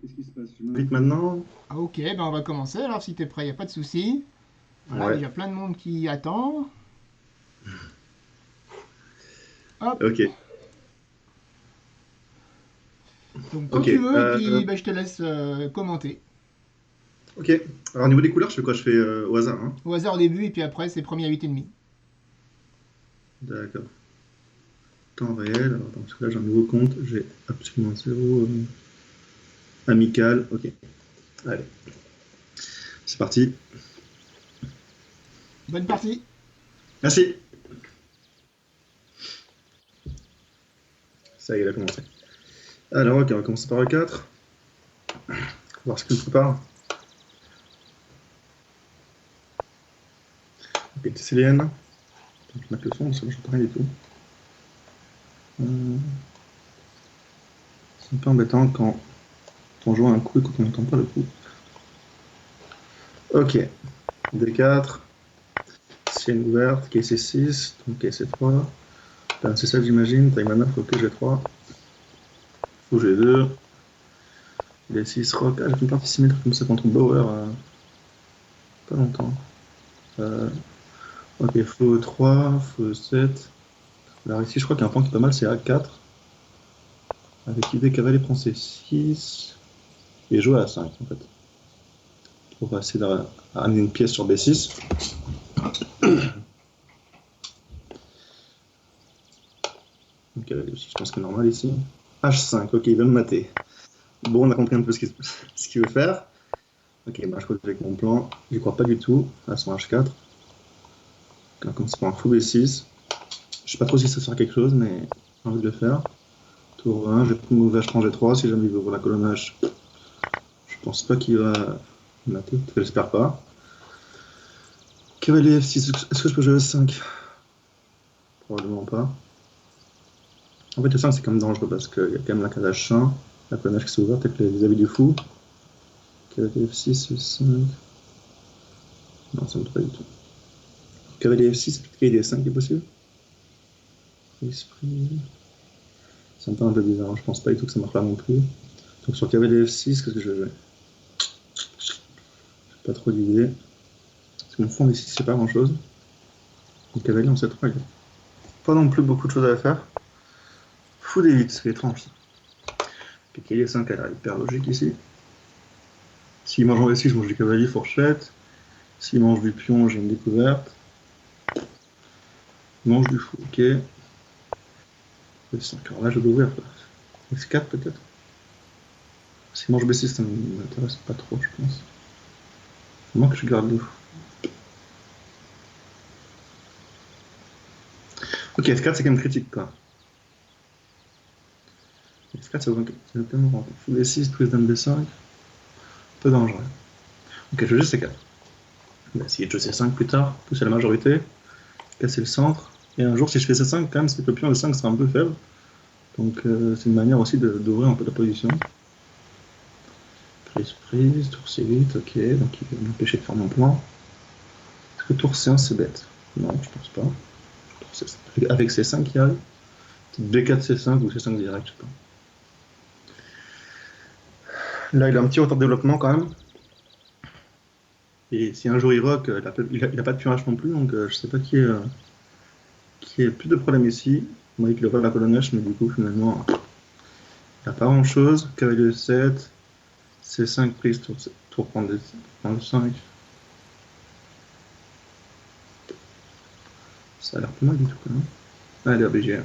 Qu'est-ce qui se passe? Tu m'invites maintenant? Ah, ok, ben on va commencer. Alors, si t'es prêt, il n'y a pas de souci. Voilà, Ouais. déjà plein de monde qui attend. Hop, Ok. donc quand Ok. tu veux, et puis ben, je te laisse commenter. Ok. Alors, au niveau des couleurs, je fais quoi? Je fais au hasard, hein? Au hasard au début, et puis après, c'est premier à 8,5. D'accord. Temps réel. Alors, attends, parce que là, j'ai un nouveau compte. J'ai absolument zéro amical. Ok. Allez. C'est parti. Bonne partie. Merci. Ça y est, il a commencé. Alors, ok, on va commencer par le 4. Voir ce qu'il nous prépare. Ok, Tesselienne. Je vais mettre le son, parce que je n'entends rien du tout. C'est un peu embêtant quand on joue un coup et qu'on n'entend pas le coup. Ok. D4. Sienne ouverte. Caisse 6. Donc caisse 3. Ben, c'est ça que j'imagine. Taille mana, faut que j'ai 3. Faut que j'ai 2. Les 6 rock. Ah, j'ai une partie symétrique comme ça contre Bauer. Pas longtemps. Euh, ok, faut 3. Faut 7. Alors ici, je crois qu'il y a un point qui est pas mal, c'est A4. Avec idée cavalier prend C6. Et joue à 5 en fait. Pour essayer de ramener une pièce sur B6. Donc je pense que c'est normal ici. H5, ok, il veut me mater. Bon, on a compris un peu ce qu'il veut faire. Ok, bah, je crois que avec mon plan, j'y crois pas du tout à son H4. Comme c'est pas un fou B6. Je sais pas trop si ça sert à quelque chose, mais j'ai envie de le faire. Tour 1, je vais move H prend G3. Si jamais il veut ouvrir la colonne H, je pense pas qu'il va mater. J'espère pas. Cavalier F6, est-ce que je peux jouer E5? Probablement pas. En fait, E5 c'est quand même dangereux parce qu'il y a quand même la case H1, la colonne H qui s'est ouverte avec les avis du fou. Cavalier F6, E5. Non, ça ne me pas du tout. Cavalier F6, peut-être qu'il y a D5 qui est possible. Esprit. Ça me paraît un peu bizarre, je pense pas du tout que ça marche pas non plus. Donc sur cavalier F6, qu'est-ce que je vais jouer? J'ai pas trop d'idées. Parce que mon fond ici, c'est pas grand chose. Le cavalier en C3, il y a pas non plus beaucoup de choses à faire. Fou D8, c'est étrange. Ok, D5 a l'air hyper logique ici. S'il mange en V6, je mange du cavalier, fourchette. S'il mange du pion, j'ai une découverte. Il mange du fou, ok. V5, alors là je dois ouvrir. F4 peut-être. S'il mange B6, ça ne m'intéresse pas trop, je pense. Faut moins que je garde le fou. Ok, F4 c'est quand même critique quoi. F4 c'est tellement fou D6, prise dame B5. Peu dangereux. Ok, je joue C4. On va essayer de jouer C5 plus tard, pousser la majorité, casser le centre. Et un jour, si je fais C5, quand même, c'est que le pion E5 sera un peu faible. Donc c'est une manière aussi d'ouvrir un peu la position. Prise, tour C8, ok, donc il va m'empêcher de faire mon plan. Est-ce que tour C1 c'est bête? Non, je pense pas. Avec C5 qui arrive. B4 C5 ou C5 direct, je sais pas. Là, il a un petit retard de développement quand même. Et si un jour il rock, il a pas de pion H non plus, donc je sais pas qui est plus de problème ici. On m'a dit qu'il aurait la colonne H, mais du coup, finalement, il n'y a pas grand chose. Cavalier 7, C5 prise, tour prendre 5. Ça a l'air pas mal du tout quand même. Allez, obligé.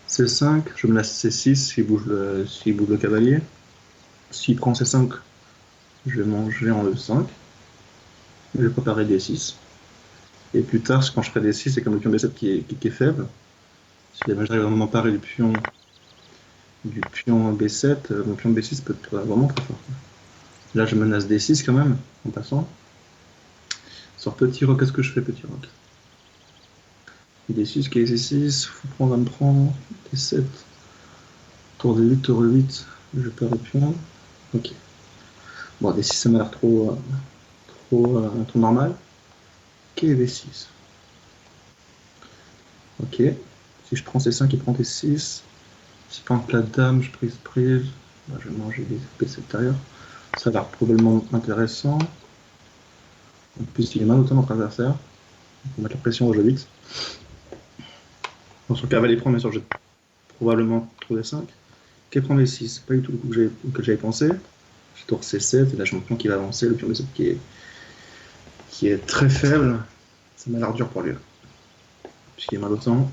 C5, je me laisse C6 s'il bouge le cavalier. S'il prend C5, je vais manger en E5. Je vais préparer D6. Et plus tard, quand je ferai D6, c'est comme le pion B7 qui est faible. Si jamais j'arrive à m'emparer du pion B7, mon pion B6 peut être vraiment très fort. Là, je menace D6 quand même, en passant. Sur petit roc, qu'est-ce que je fais, petit roc? D6, KC6, fou prend, me prend, D7, tour D8, tour E8, je perds le pion. Ok. Bon, D6, ça m'a l'air trop normal. Ok, V6. Ok. Si je prends C5, il prend T6. Si je prends la dame, je prise. Bah, je vais manger des PC derrière. Ça a l'air probablement intéressant. En plus, il est mal autant notre adversaire. On va mettre la pression au jeu 8. Son cavalier prend, bien sûr, je vais probablement trouver 5. Quel prend les 6? Pas du tout le coup que j'avais pensé. Je tourne C7, et là j'ai mon pion qui va avancer, le pion B7 qui est très faible. Ça m'a l'air dur pour lui. Puisqu'il est mal autant.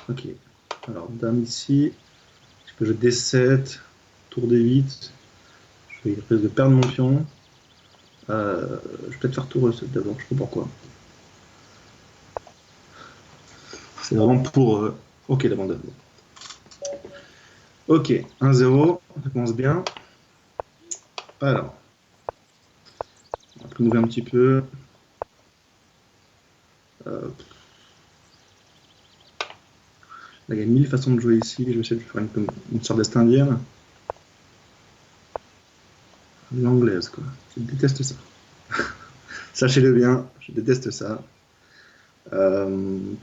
Ok. Alors, dame ici. Je peux jouer D7, tour D8. Je vais risque de perdre mon pion. Je vais peut-être faire tour E7 d'abord, je sais pas pourquoi. C'est vraiment pour. Ok, l'abandon. Ok, 1-0, ça commence bien. Alors, on va mouver un petit peu. Là, il y a 1000 façons de jouer ici. Je vais essayer de faire une sorte d'est indienne. L'anglaise, quoi. Je déteste ça. Sachez-le bien, je déteste ça. Allez,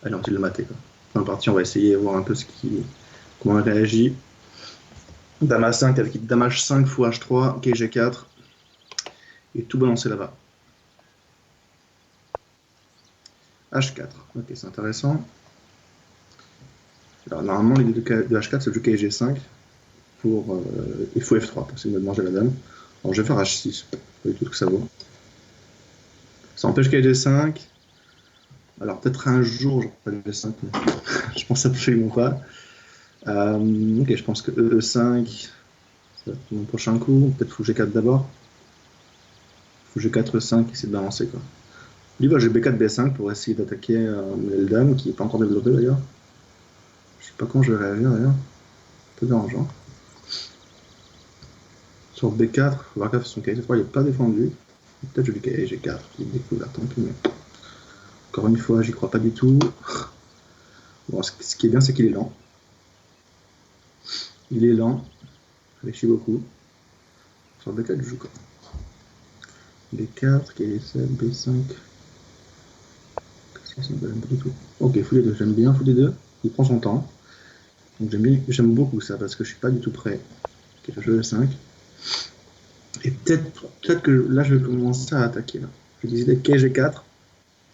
on va le mater, quoi. Dans la partie, on va essayer de voir un peu comment on réagit. Dame A5 avec Dame H5, Fou H3, ok, G4. Et tout balancer là-bas. H4, ok, c'est intéressant. Alors, normalement, l'idée de H4, c'est de jouer G5. Il faut F3 pour essayer de manger la dame. Alors, je vais faire H6, pas du tout ce que ça vaut. Ça empêche G5. Alors, peut-être un jour, je reprends G5, mais je pense absolument pas. Ok, je pense que E5, ça va être mon prochain coup. Peut-être fou G4 d'abord. Fou G4, E5, essayer de balancer, quoi. Lui, bah, j'ai B4, B5 pour essayer d'attaquer le dame, qui n'est pas encore développé d'ailleurs. Je sais pas quand je vais réagir d'ailleurs. Un peu dérangeant. Sur B4, faut voir que son KG3 il n'est pas défendu. Peut-être je lui G4, qui est découvert tant pis, mais encore une fois, j'y crois pas du tout. Bon, ce qui est bien, c'est qu'il est lent. Il est lent, réfléchit beaucoup. Sur B4, je joue quoi? B4, KG7, B5. J'aime pas du tout. Ok, fou les deux, j'aime bien fou les deux. Il prend son temps. Donc j'aime beaucoup ça parce que je suis pas du tout prêt. Ok, je joue E5. Et peut-être que là, je vais commencer à attaquer. Là. Je vais décider KG4,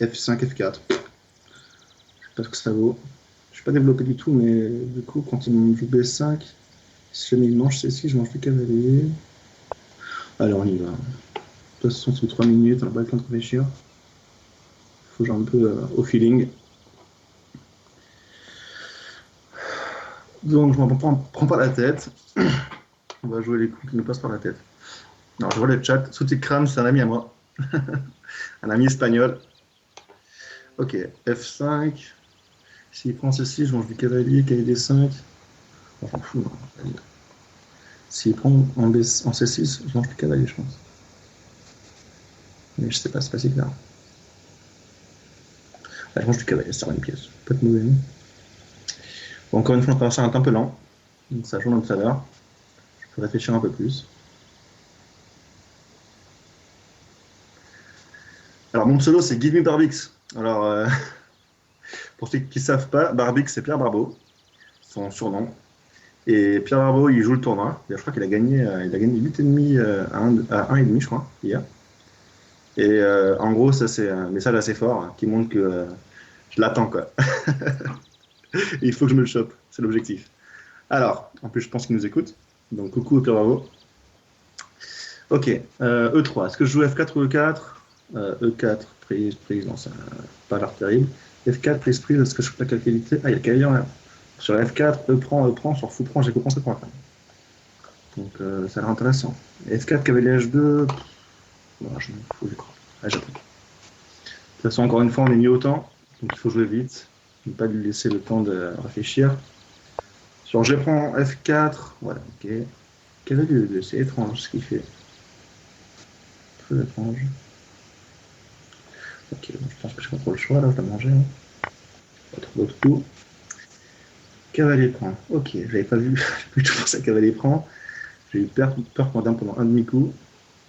F5, F4. Je sais pas ce que ça vaut. Je suis pas développé du tout, mais du coup, quand il me joue B5, si jamais il mange C6, je mange du cavalier. Allez, on y va. De toute façon, c'est 3 minutes, on n'a pas le temps de réfléchir. Il faut jouer un peu au feeling. Donc, je ne m'en prends pas la tête. On va jouer les coups qui nous passent par la tête. Alors, je vois le chat. Soutikram, c'est un ami à moi. Un ami espagnol. Ok, F5. S'il prend ceci, je mange du cavalier, cavalier D5. On s'en fout. Non. S'il prend en C6, je mange du cavalier, je pense. Mais je sais pas, c'est pas si clair. Là, je mange du cavalier, c'est une pièce. Pas de mauvais. Bon, encore une fois, on va faire un peu lent. Donc ça joue dans tout à l'heure. Je peux réfléchir un peu plus. Alors, mon pseudo, c'est Give Me Barbix. Alors, pour ceux qui ne savent pas, Barbix, c'est Pierre Barbeau, son surnom. Et Pierre Barbeau, il joue le tournoi. Et je crois qu'il a gagné, il a gagné 8,5 à 1,5, je crois, hier. Et en gros, ça, c'est un message assez fort qui montre que je l'attends, quoi. Et il faut que je me le chope. C'est l'objectif. Alors, en plus, je pense qu'il nous écoute. Donc, coucou Pierre Barbeau. Ok, E3. Est-ce que je joue F4 ou E4? E4, prise, non, ça n'a pas l'air terrible. F4, prise, est-ce que je fais la qualité? Ah, il y a le cavalier en l'air. Sur F4, E prend, sur fou prend, j'ai compris pour la fin. Donc ça a l'air intéressant. F4, cavalier H2, voilà, je m'en fous, je crois. Ah, j'attends. De toute façon, encore une fois, on est mis au temps, donc il faut jouer vite, ne pas lui laisser le temps de réfléchir. Sur G prend F4, voilà, ok. Cavalier E2, c'est étrange ce qu'il fait. Très étrange. Ok, bon, je pense que je pas trop le choix là, je dois manger. Hein. Pas trop d'autres coups. Cavalier prend. Ok, j'avais pas vu, j'ai du tout pensé à cavalier prend. J'ai eu peur pour madame pendant un demi-coup.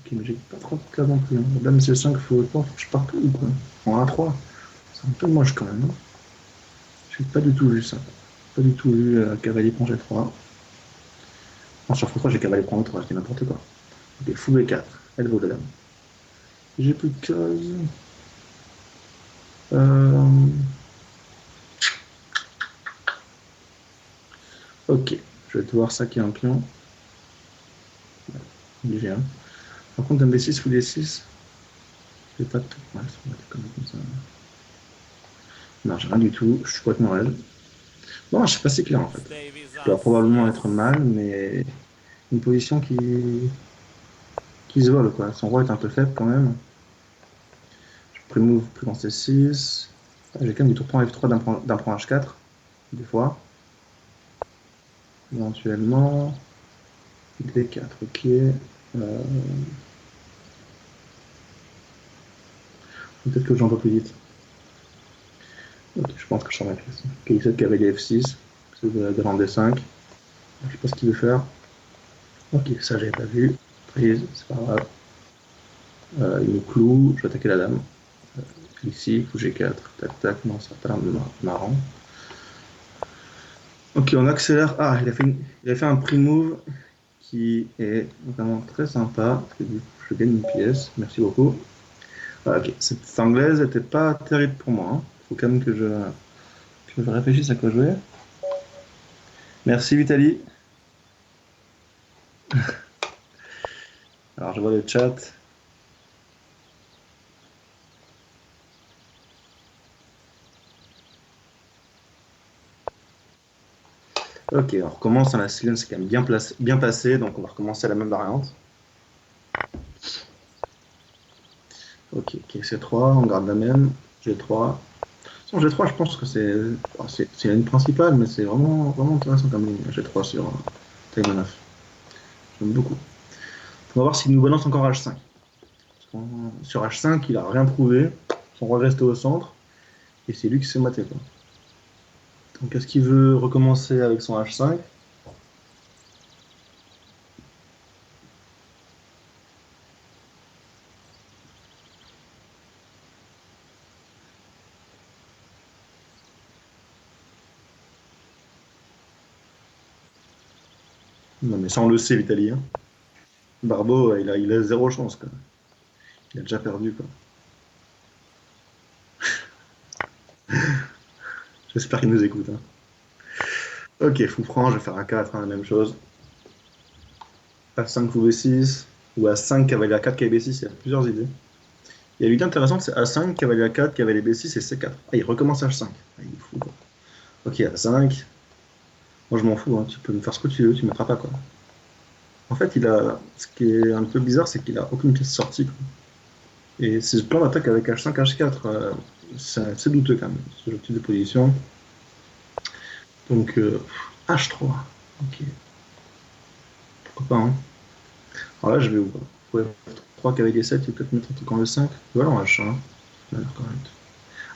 Ok, mais j'ai pas trop de cas non plus. Hein. Dame C5, faut que je parte ou quoi? En A3. C'est un peu moche quand même. Hein. J'ai pas du tout vu ça. Pas du tout vu cavalier prend G3. Non, sur F3, j'ai cavalier prend E3, je dis n'importe quoi. Ok, fou B4. Elle vaut la dame. J'ai plus de cases. Euh... Ok, je vais devoir saquer un pion. Obligé, hein. Par contre, dame B6, fou D6. J'ai pas de tout. Ouais, ça va être comme ça. Non, j'ai rien du tout. Je suis complètement raide. Bon, je sais pas si c'est clair en fait. Je dois probablement être mal, mais une position qui se vole quoi. Son roi est un peu faible quand même. Je pré-move, pris dans C6. J'ai quand même du tour prend F3 d'un point H4, des fois. Éventuellement. D4, ok. Peut-être que j'en vais plus vite. Ok, je pense que je suis en pièce. Ok, 7 cavalier F6. C'est de rendre D5. Je sais pas ce qu'il veut faire. Ok, ça j'avais pas vu. Prise, c'est pas grave. Il me cloue, je vais attaquer la dame. Ici, faut G4, tac tac, non, ça n'a pas l'air marrant. Ok, on accélère. Ah, il a fait un pre-move qui est vraiment très sympa. Parce que du coup, je gagne une pièce. Merci beaucoup. Voilà, ok, cette anglaise n'était pas terrible pour moi. Il faut quand même que je réfléchisse à quoi jouer. Merci Vitaly. Alors, je vois le chat. Ok, on recommence. La Céline, c'est quand même bien passé, donc on va recommencer à la même variante. Ok, C3, on garde la même. G3. Son G3, je pense que c'est la ligne principale, mais c'est vraiment intéressant comme ligne. G3 sur Time 9. J'aime beaucoup. On va voir s'il nous balance encore H5. Sur H5, il a rien prouvé. Son roi resté au centre. Et c'est lui qui s'est maté. Quoi. Donc est-ce qu'il veut recommencer avec son H5? Non mais ça on le sait, l'Italie. Hein. Barbeau, il a zéro chance. Quoi. Il a déjà perdu. Quoi. J'espère qu'il nous écoute. Hein. Ok, fou franc, je vais faire A4, hein, la même chose. A5 fou B6, ou A5 cavalier A4 cavalier B6, il y a plusieurs idées. Il y a une idée intéressante, c'est A5 cavalier A4 cavalier B6 et C4. Ah, il recommence H5. Ah, il est fou, quoi. Ok, A5. Moi, je m'en fous, hein, tu peux me faire ce que tu veux, tu ne mettras pas, quoi. En fait, ce qui est un peu bizarre, c'est qu'il a aucune pièce sortie, quoi. Et ses plans d'attaque avec H5, H4, c'est douteux quand même, ce type de position. Donc, H3. Ok, pourquoi pas, hein. Alors là, je vais où? Ouais, 3 cavalier 7, il peut peut-être mettre un truc en E5. Voilà, en H1. Ça a l'air correct.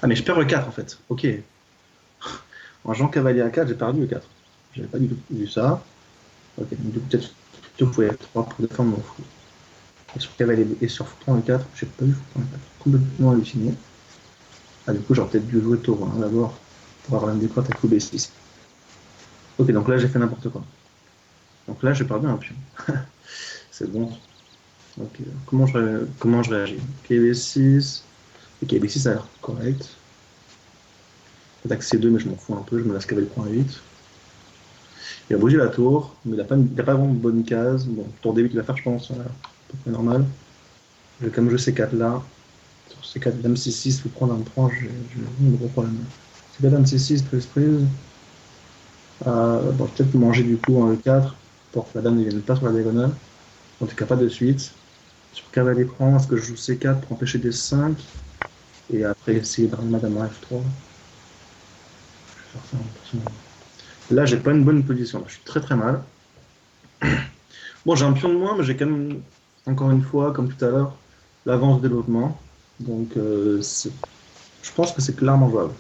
Ah, mais je perds E4 en fait. Ok. En jouant cavalier A4, j'ai perdu E4. J'avais pas du tout vu ça. Ok, donc du coup, peut-être plutôt pour F3 pour défendre mon fou. Et sur cavalier et sur fouton E4, j'ai pas vu fouton E4. Complètement halluciné. Ah, du coup, j'aurais peut-être dû jouer tour 1 d'abord pour avoir une décote à coup B6. Ok, donc là, j'ai fait n'importe quoi. Donc là, j'ai perdu un pion. C'est bon. Donc, comment je réagis? Ok, B6. Ok, B6 ça a l'air correct. Attaque C2, mais je m'en fous un peu, je me laisse cavalier point 8. Il a bougé la tour, mais il a pas vraiment de bonne case. Bon, tour D8, il va faire, je pense, à peu près normal. Comme je C4 là, sur C4, dame C6, faut prendre un 3, j'ai un gros problème. C4, dame C6, prise. Bon, je vais peut-être manger du coup en E4 pour que la dame ne vienne pas sur la diagonale. En tout cas, pas de suite. Sur cavalier prend, est-ce que je joue C4 pour empêcher des 5 et après essayer de ramener ma dame en F3. Je vais faire ça, hein, là, j'ai pas une bonne position. Je suis très très mal. Bon, j'ai un pion de moins, mais j'ai quand même, encore une fois, comme tout à l'heure, l'avance de développement. Donc, je pense que c'est clairement jouable.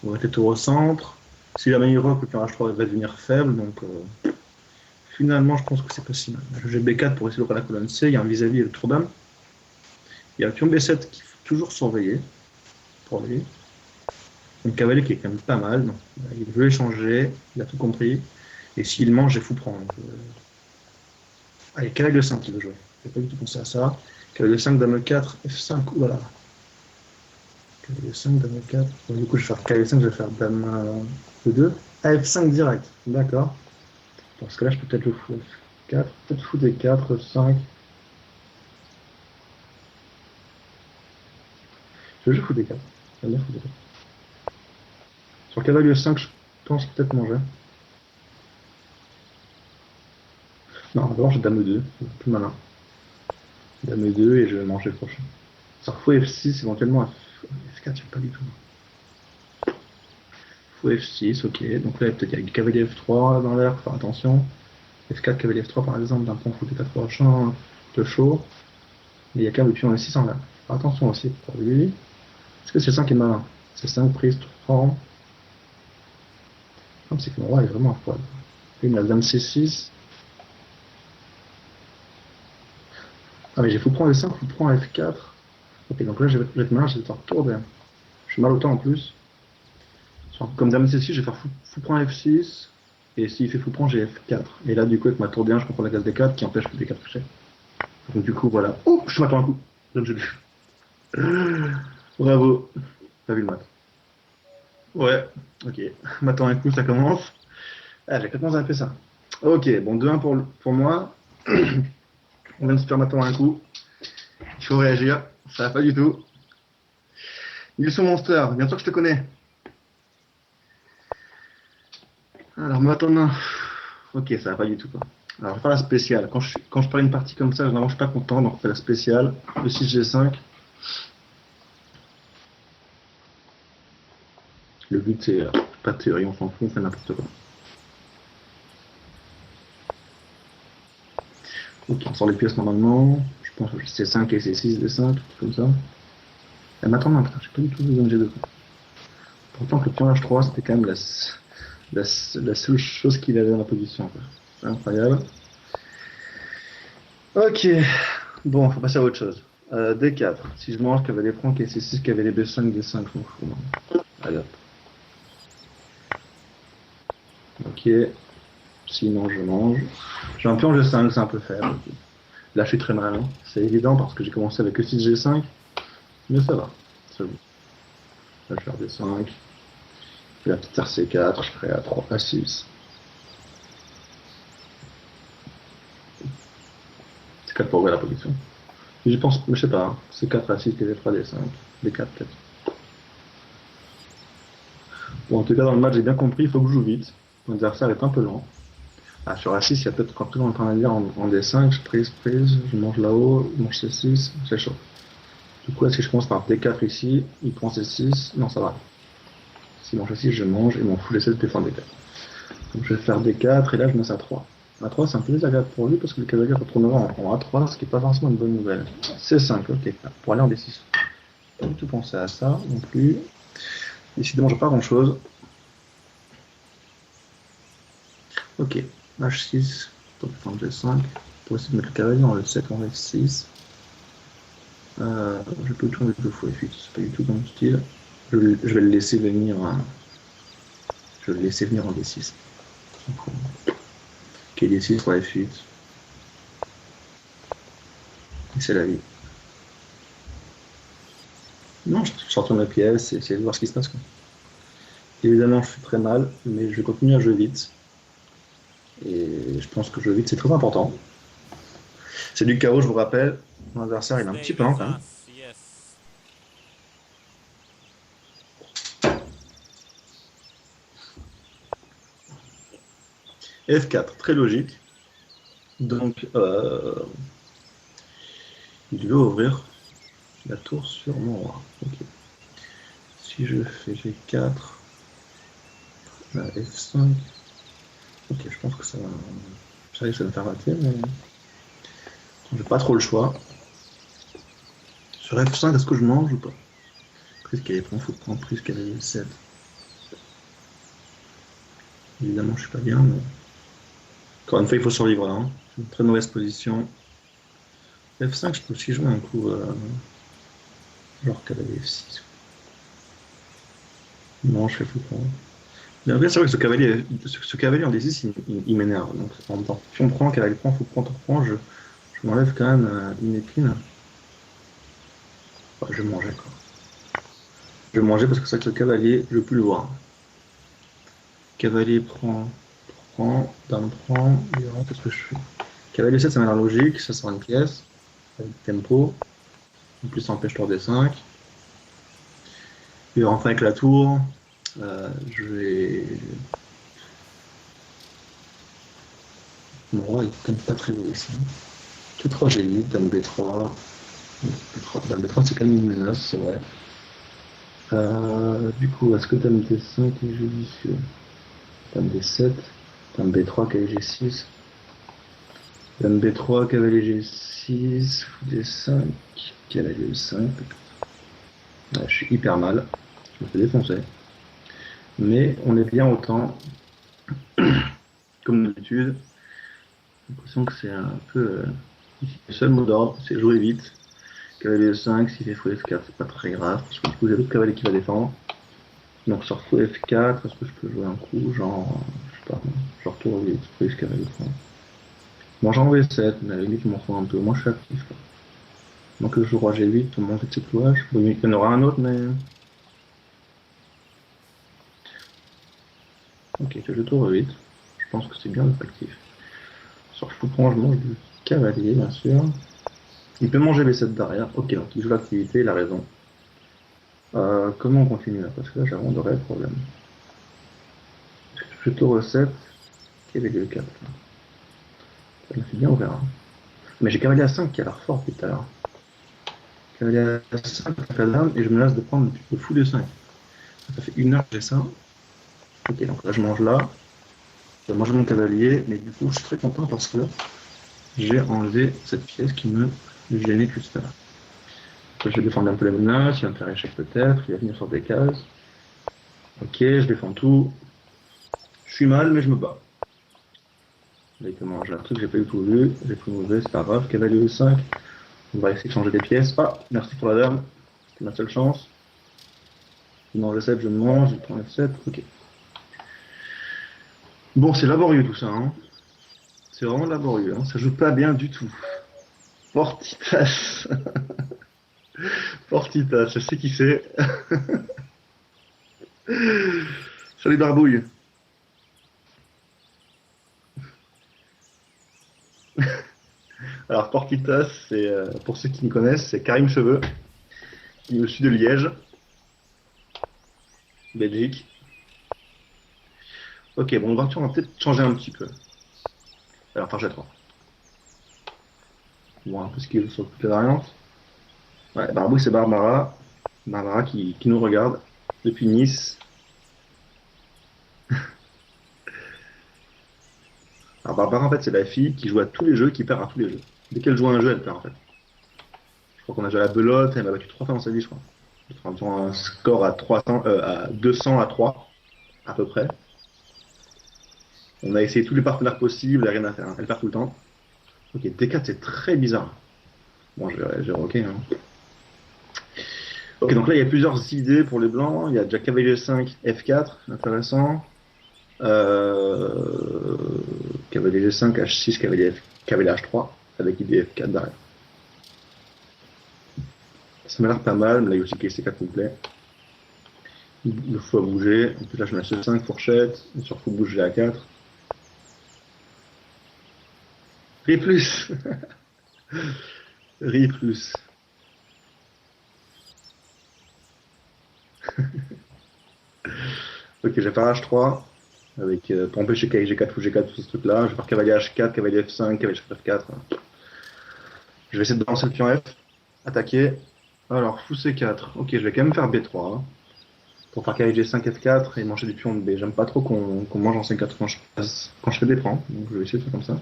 On va être au centre. Si jamais il rock, le pion H3 va devenir faible. Donc, finalement, je pense que c'est pas si mal. J'ai B4 pour essayer d'ouvrir la colonne C. Il y a un vis-à-vis et le tour d'âme. Il y a le pion B7 qu'il faut toujours surveiller pour lui. Un cavalier qui est quand même pas mal. Donc, il veut échanger. Il a tout compris. Et s'il mange, j'ai fou prendre. Donc, allez, cavalier 5 qui veut jouer. Je n'ai pas du tout pensé à ça. Cavalier 5, dame 4, F5, voilà. Cavalier 5, dame 4. Donc, du coup, je vais faire cavalier 5, je vais faire dame E2. Ah, F5 direct, d'accord. Parce que là, je peux peut-être le fou F4, peut-être fou D4, 5. Je joue fou D4. J'aime bien fou D4. Sur cavalier 5, je pense peut-être manger. Non, d'abord, j'ai dame E2, c'est plus malin. Dame E2 et je vais manger le prochain. Sur fou F6, éventuellement F4, j'aime pas du tout. Fou F6, ok. Donc là, peut-être il y a du cavalier F3 dans l'air, faut faire attention. F4, cavalier F3 par exemple, d'un pont fou D4 prochain, de chaud. Mais il y a quand même le pion E6 en l'air. Faire attention aussi pour lui. Est-ce que C5 est malin? C5, prise, tour franc. Non, c'est que mon roi est vraiment à poil. Une la dame C6. Ah, mais j'ai fou prendre E5, fou prendre F4. Ok, donc là, je vais être malin, je vais faire tour D. Je suis mal au temps en plus. Comme dame C6, je vais faire fou prend F6. Et s'il fait fou prend, j'ai F4. Et là, du coup, avec ma tour D1, je contrôle la case D4 qui empêche le D4 toucher. Donc, du coup, voilà. Oh, je m'attends un coup. Donc, j'ai vu. Bravo. T'as vu le mat. Ouais, ok. M'attends un coup, ça commence. Ah, j'ai complètement zappé ça. Ok, bon, 2-1 pour moi. On vient de se faire m'attendre un coup. Il faut réagir. Ça va pas du tout. Illusion Monster, bien sûr que je te connais. Alors, m'attendre. Ok, ça va pas du tout, quoi. Alors, je vais faire la spéciale. Quand je parle une partie comme ça, généralement, je suis pas content, donc on fait la spéciale. Le 6G5. Le but, c'est pas de théorie, on s'en fout, on fait n'importe quoi. Ok, on sort les pièces normalement. Je pense que C5 et C6, D5, comme ça. Elle m'attend, non, putain, j'ai pas du tout besoin de G2. Pourtant que le pion H3, c'était quand même la seule chose qu'il avait dans la position, quoi. C'est incroyable. Ok, bon, faut passer à autre chose. D4. Si je mange cavalier franc, C6, cavalier B5, D5, je m'en fous. Non. Allez hop. Ok. Sinon, je mange. J'ai un pion G5, c'est un peu faible. Okay. Là, je suis très mal. Hein. C'est évident parce que j'ai commencé avec E6, G5. Mais ça va. C'est bon. Là, je vais faire D5. Puis la petite RC4, je ferai à 3, à 6. C'est 4 pour ouvrir la position. J'y pense, mais je sais pas, hein. C'est 4 à 6, D3, D5, D4 peut-être. Bon, en tout cas, dans le match, j'ai bien compris, il faut que je joue vite. Mon adversaire est un peu lent. Ah, sur A6, il y a peut-être encore tout en train de dire en D5, je prise, je mange là-haut, je mange C6, c'est chaud. Du coup, est-ce que je commence par D4 ici, il prend C6, non, ça va. S'il mange C6, je mange, et mon fou D7 défend D4. Donc je vais faire D4, et là je mets A3. A3, c'est un peu désagréable pour lui, parce que le cavalier retournera en A3, ce qui n'est pas forcément une bonne nouvelle. C5, ok, pour aller en D6. Pas du tout pensé à ça, non plus. Décidément, j'ai pas grand-chose. Ok, H6, pour prendre G5, pour essayer de mettre le cavalier en E7 en F6. Je peux tourner le fou F8, c'est pas du tout mon style. Je vais le laisser venir, je vais le laisser venir en D6. Ok, D6 pour F8. Et c'est la vie. Non, je sortir de ma pièce et essayer de voir ce qui se passe, quoi. Évidemment, je suis très mal, mais je vais continuer à jouer vite. Et je pense que jouer vite, c'est très important. C'est du chaos, je vous rappelle. Mon adversaire, il est un petit peu lent, quand même. F4, très logique. Donc, il veut ouvrir la tour sur mon roi. Okay. Si je fais G4, F5, ok, je pense que ça va. J'arrive à me faire rater, mais j'ai pas trop le choix. Sur F5, est-ce que je mange ou pas? Prise qu'elle est prend, faut prendre prise qu'elle est 7. Évidemment, je suis pas bien, mais encore une fois, il faut survivre là. Hein. C'est une très mauvaise position. F5, je peux aussi jouer un coup genre cavalier F6. Non, je fais fou prendre. Mais en fait, c'est vrai que ce cavalier en D6, il m'énerve. Donc, en même temps, si on prend, cavalier prend, fou prend, je m'enlève quand même une épine. Enfin, je vais manger, quoi. Je vais manger parce que c'est vrai que le cavalier, je ne veux plus le voir. Cavalier prend, dame prend, qu'est-ce que je fais? Cavalier 7, ça m'a l'air logique, ça sera une pièce, avec tempo. En plus, ça empêche tour D5. Il va rentrer avec la tour. Je vais. Mon roi est quand même pas très beau ici. T3 G8, dame B3. Dame B3, c'est quand même une menace, c'est vrai. Du coup, est-ce que dame D5 est judicieux? Dame D7, dame B3, cavalier G6. Dame B3, cavalier G6, fou D5, cavalier E5. Ouais, je suis hyper mal, je me fais défoncer. Mais on est bien autant, comme d'habitude. J'ai l'impression que c'est un peu. Le seul mot d'ordre, c'est jouer vite. Cavalier E5, s'il fait fou F4, c'est pas très grave, parce que du coup, j'ai l'autre cavalier qui va défendre. Donc sur fou F4, est-ce que je peux jouer un coup, genre, je sais pas, genre tour 8, prise cavalier 3. Bon, j'en vais 7, mais à la limite, je m'en fous un peu. Moi, je suis actif, quoi. Donc, je joue roi G8 pour monter de ses clouages. Bon, il y en aura un autre, mais. Ok, je joue tour 8. Je pense que c'est bien d'être actif. Sur fou prend, je mange du cavalier, bien sûr. Il peut manger les 7 derrière. Ok, donc il joue l'activité, il a raison. Comment on continue là? Parce que là, j'ai vraiment de réels problèmes. Je tour 7. Cavalier 4. Ça me fait bien, on verra. Mais j'ai cavalier à 5 qui a l'air fort tout à l'heure. Cavalier à 5, ça fait dame, et je me lasse de prendre le fou de 5. Ça fait 1 heure que j'ai ça. Ok, donc là je mange là. Je vais manger mon cavalier, mais du coup je suis très content parce que j'ai enlevé cette pièce qui me gênait tout à l'heure. Je vais défendre un peu les menaces, il va me faire échec peut-être, il va venir sur des cases. Ok, je défends tout. Je suis mal, mais je me bats. Là, il peut manger un truc que j'ai pas du tout vu, j'ai pris mauvais, c'est pas grave. Cavalier E5, on va essayer de changer des pièces. Ah, merci pour la dame, c'était ma seule chance. Il mange F7, je mange, il prend F7, ok. Bon, c'est laborieux tout ça, hein. C'est vraiment laborieux, hein. Ça joue pas bien du tout. Fortitas. Fortitas, je sais qui c'est. Salut Barbouille. Alors Portitas, c'est pour ceux qui me connaissent, c'est Karim Cheveux, qui est au sud de Liège, Belgique. Ok, bon, l'ouverture, on va peut-être changer un petit peu. Alors, enfin, j'ai 3. Bon, un peu ce qu'il y a sur toutes les variantes. Ouais, Barbouille, c'est Barbara. Barbara qui nous regarde depuis Nice. Alors, Barbara, en fait, c'est la fille qui joue à tous les jeux, qui perd à tous les jeux. Dès qu'elle joue à un jeu, elle perd, en fait. Je crois qu'on a joué à la belote, elle m'a battu 3 fois dans sa vie, je crois. Sur un score à 300, à 200 à 3, à peu près. On a essayé tous les partenaires possibles, elle n'a rien à faire, hein. Elle perd tout le temps. Ok, D4, c'est très bizarre. Bon, j'ai ok, hein. Ok, donc là, il y a plusieurs idées pour les blancs. Il y a déjà cavalier 5, F4, intéressant. Euh, Cavalier G5, H6, cavalier H3, avec idée F4 derrière. Ça m'a l'air pas mal, mais là, il y a aussi C4 complet. Il faut bouger. En plus, là, je mets C5, fourchette. Et sur faut bouger à 4. Ri plus. Ri plus. Ok, je vais faire H3. Avec, pour empêcher cavalier G4, fou G4, tout ce truc-là. Je vais faire cavalier H4, cavalier F5, cavalier F4. Je vais essayer de balancer le pion F. Attaquer. Alors, fou C4. Ok, je vais quand même faire B3. Hein, pour faire cavalier G5, F4 et manger des pions de B. J'aime pas trop qu'on mange en C4 quand je fais des prends. Donc, je vais essayer de faire comme ça.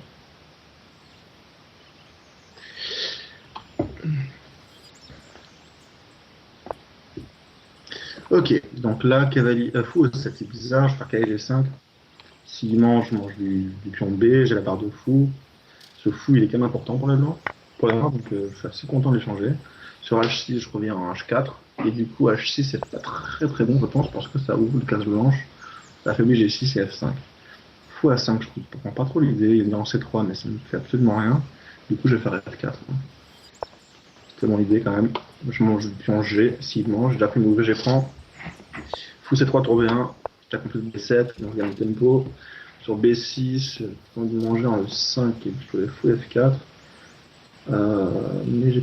Ok, donc là, cavalier fou, c'est bizarre, je vais faire cavalier G5. S'il mange, je mange du pion B, j'ai la barre de fou. Ce fou, il est quand même important pour les blancs. Pour les noirs, donc je suis assez content de l'échanger. Sur H6, je reviens en H4. Et du coup, H6, c'est pas très bon, je pense, parce que ça ouvre le case blanche. Ça affaiblit G6 et F5. Fou A5, je comprends pas trop l'idée. Il est en C3, mais ça ne fait absolument rien. Du coup, je vais faire F4. C'est mon idée quand même. Je mange du pion G, s'il mange. J'ai déjà pris mon G, prends. Fou C3, tour B1. J'ai compris B7, donc je gagne le tempo. Sur B6, j'ai envie de manger en E5 et je peux fou F4. Mais j'ai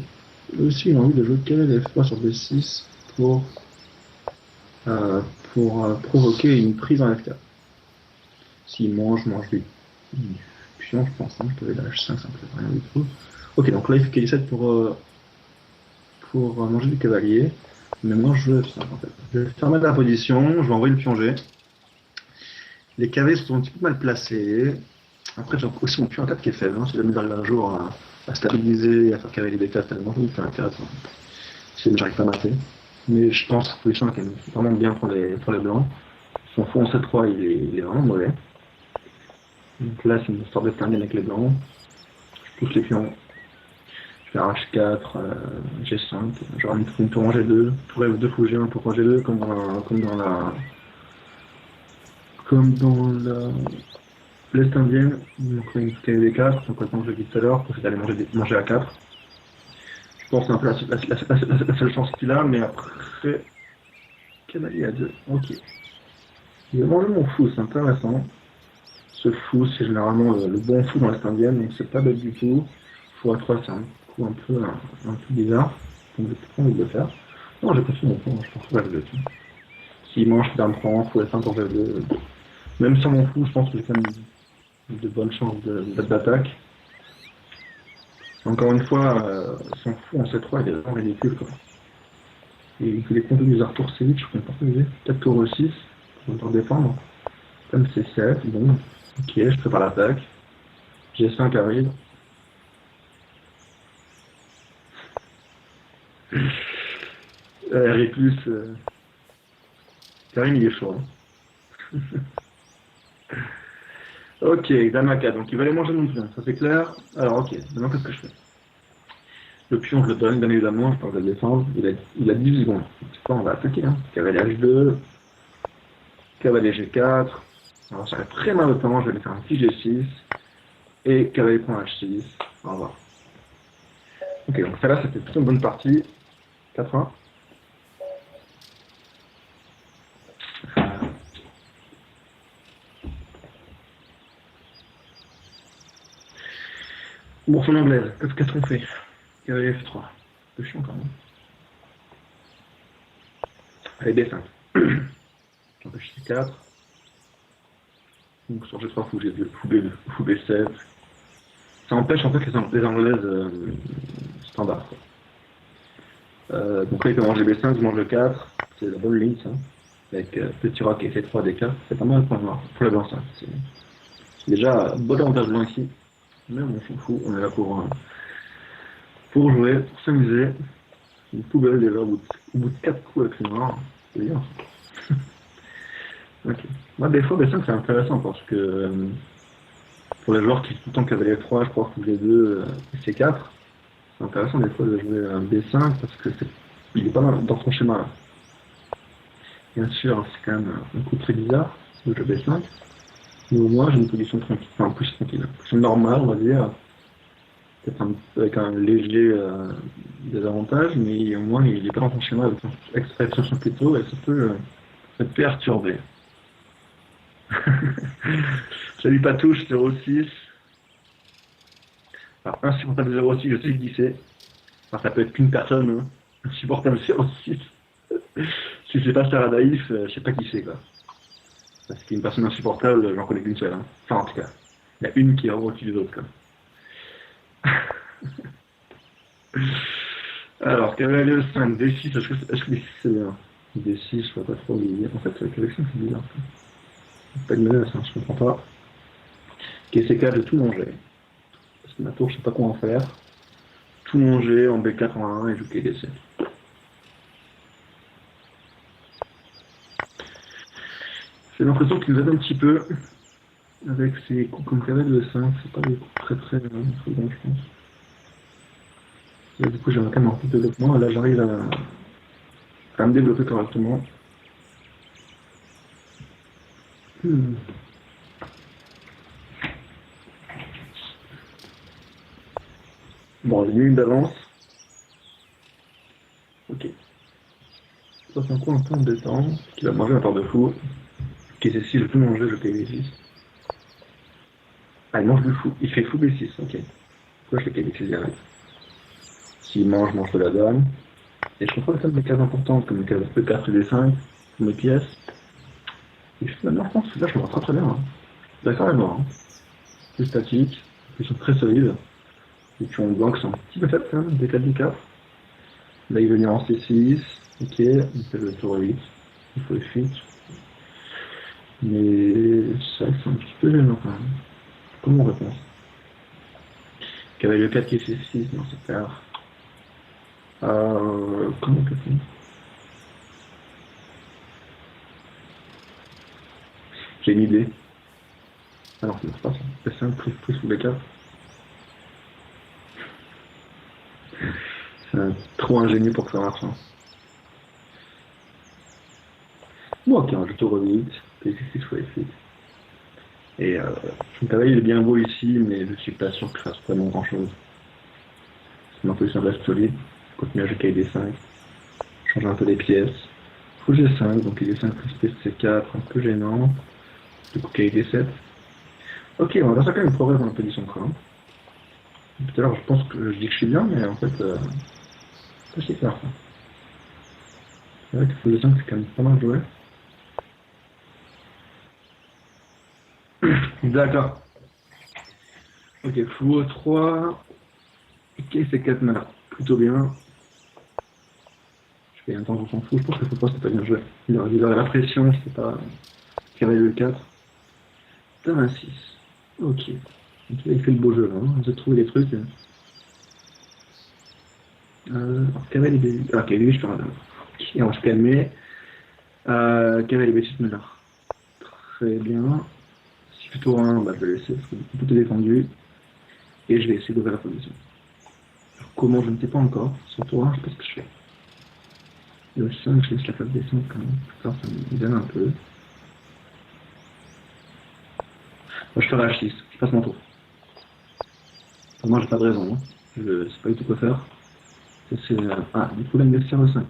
aussi envie de jouer cavalier F3 sur B6 pour provoquer une prise en F4. S'il mange, je mange du pion, je pense. Hein, je peux aller H5, ça me fait rien du tout. Ok, donc là il fait K7 pour manger du cavalier. Mais moi je veux F5 en fait. Je vais fermer la position, je vais envoyer le pion G. Les cavaliers sont un petit peu mal placés. Après, j'ai aussi mon pion A4 qui est faible. Hein. Si jamais j'arrive un jour à stabiliser, à faire cavalier B4, tellement je vais faire un 4. Si jamais j'arrive pas à mater. Mais je pense que la position est vraiment bien pour les blancs. Son fou en C3, il est vraiment mauvais. Donc là, c'est une histoire de terminer avec les blancs. Je pousse les pions. Je fais H4, G5. J'aurai une tour en G2. Tour F2, fou G1, tour en G2, comme dans la l'Est indienne, donc une KV4, donc comme je l'ai dit tout à l'heure, pour aller manger à 4. Je pense que c'est un peu la seule chance qu'il a, mais après, cavalier à 2, ok. Il va manger mon fou, c'est intéressant. Ce fou, c'est généralement le bon fou dans l'Est indienne, donc c'est pas bête du tout. Fou à 3, c'est un coup un peu bizarre, donc j'ai pas envie de le faire. Non, j'ai continué mon fou, je pense que je vais le. S'il mange, je me prend, fou à 5 pour G2. Même sur mon fou, je pense que j'ai quand même de bonnes chances d'attaque. Encore une fois, son fou en C3, il est vraiment ridicule, quoi. Et il fait des contenus à retour C8, je comprends pas l'idée. Peut-être tour E6, pour défendre. Comme C7, bon, ok, je prépare l'attaque. G5 arrive. R+, Karim, il est chaud. Hein. Ok, dame A4, donc il va aller manger mon pion, ça c'est clair. Alors ok, maintenant qu'est-ce que je fais? Le pion, je le donne, bien évidemment, je parle de le défendre. Il a 18 secondes. C'est pas, on va attaquer. Hein. Cavalier H2, cavalier G4. Alors ça va très mal au temps, je vais lui faire un petit G6. Et cavalier prend H6. Au revoir. Ok, donc celle-là, c'était plutôt une bonne partie. 4-1. Bon, son anglaise, qu'est-ce qu'on fait? Cavalier F3. C'est chiant quand même. Allez, B5. Empêche C4. Donc sur G3, fou G2, fou B7. Ça empêche en fait les anglaises standards. Donc là, il peut manger B5, je mange le 4. C'est la bonne ligne, ça. Avec petit roc et C3, D4. C'est pas mal le point noir pour la blanc 5. C'est déjà bon avantage blanc ici. Mais on s'en fout, on est là pour jouer, pour s'amuser. Une poubelle déjà au bout de 4 coups avec le noir. C'est bien. Ok. Moi, des fois, B5 c'est intéressant parce que pour les joueurs qui sont tout le temps cavalier 3, je crois que les deux C4, c'est intéressant des fois de jouer un B5 parce que il est pas mal dans son schéma là. Bien sûr, c'est quand même un coup très bizarre de jouer B5, mais au moins j'ai une position tranquille, enfin plus tranquille, une position normale, on va dire, peut-être avec un léger désavantage, mais au moins il est pas dans son schéma avec son extraction plutôt et ça peut perturber. Salut Patouche, 06. Alors, insupportable 06, je sais qui c'est. Enfin, ça peut être qu'une personne, hein. Insupportable 06. Si c'est pas Sarah Daïf, je sais pas qui c'est, quoi. Parce qu'une personne insupportable, j'en connais qu'une seule, hein. Enfin, en tout cas, il y a une qui est vraiment au-dessus des autres, quoi. Alors, cavalier 5, D6, est-ce que D6 c'est bien? D6, je vois pas trop l'idée. En fait, avec 5, c'est bizarre. Pas de menace, hein, je comprends pas. Ok, C4, j'ai tout mangé. Parce que ma tour, je sais pas quoi en faire. Tout manger en B4 en 1 et jouer D7. J'ai l'impression qu'il nous aide un petit peu avec ses coups comme cavalier de 5. C'est pas des coups très bons, je pense. Là, du coup, j'aimerais quand même un peu de développement. Là, j'arrive à me développer correctement. Bon, j'ai mis une d'avance. Ok. Ça, c'est un coup un peu embêtant. Qui va manger un part de fou. Ok, c'est si je peux manger, je paye B6. Ah, il mange du fou. Il fait fou B6, ok. Pourquoi je fais B6 direct? S'il mange, je mange de la dame. Et je contrôle quand même des cases importantes, comme les cases E4 et D5, pour mes pièces. Et je fais la pense que là, je me vois très bien. Hein. D'accord avec moi. Hein. C'est statique, ils sont très solides. Et puis on blanc qui sont un petit peu faibles quand même, D4, D4. Là, il veut venir en C6. Ok, il fait le tour 8. Il faut le fit. Mais ça, c'est un petit peu gênant quand même. Comment on répond? Cavalier 4 qui est C6, non, c'est clair. Comment on peut faire? J'ai une idée. Alors, ça marche pas ça. C'est un plus sous les 4. C'est trop ingénieux pour que ça marche. Hein. Bon, ok, je te revis. P6 fois F8. Et son cavalier il est bien beau ici, mais je suis pas sûr que ça fasse vraiment grand chose. Ma position reste solide. Je continue à jouer KD5. Changer un peu les pièces. Fou G5, donc KD5 plus C4, un peu gênant. Du coup KD7. Ok, on va faire quand même progrès dans la position de train. Tout à l'heure, je pense que je dis que je suis bien, mais en fait, c'est assez clair. C'est vrai que Fou G5 c'est quand même pas mal joué. D'accord. Ok, Fou E3. Ok, C4 m'a plutôt bien. Je fais un temps, on s'en fout. Je pense que Fou 3 c'est pas bien joué. Il aurait la pression, c'est pas. Cavalier le 4. Dame 6. Ok. Donc il fait le beau jeu là, hein. Vous avez trouvé des trucs. Alors, cavalier B8. Ah, cavalier B8, je fais un dame. Ok, on va se calmer. Cavalier B6 me l'a. Très bien. Si je fais tour 1, bah, je vais laisser parce que tout est défendu. Et je vais essayer d'ouvrir la position. Alors, comment, je ne sais pas encore. Sur tour 1, je sais pas ce que je fais. Le 5, je laisse la table descendre quand même. Ça me gêne un peu. Moi, je ferai H6. Je passe mon tour. Pour moi, j'ai pas de raison. Hein. Je sais pas du tout quoi faire. C'est ah, du coup, là, il me laisse faire le 5.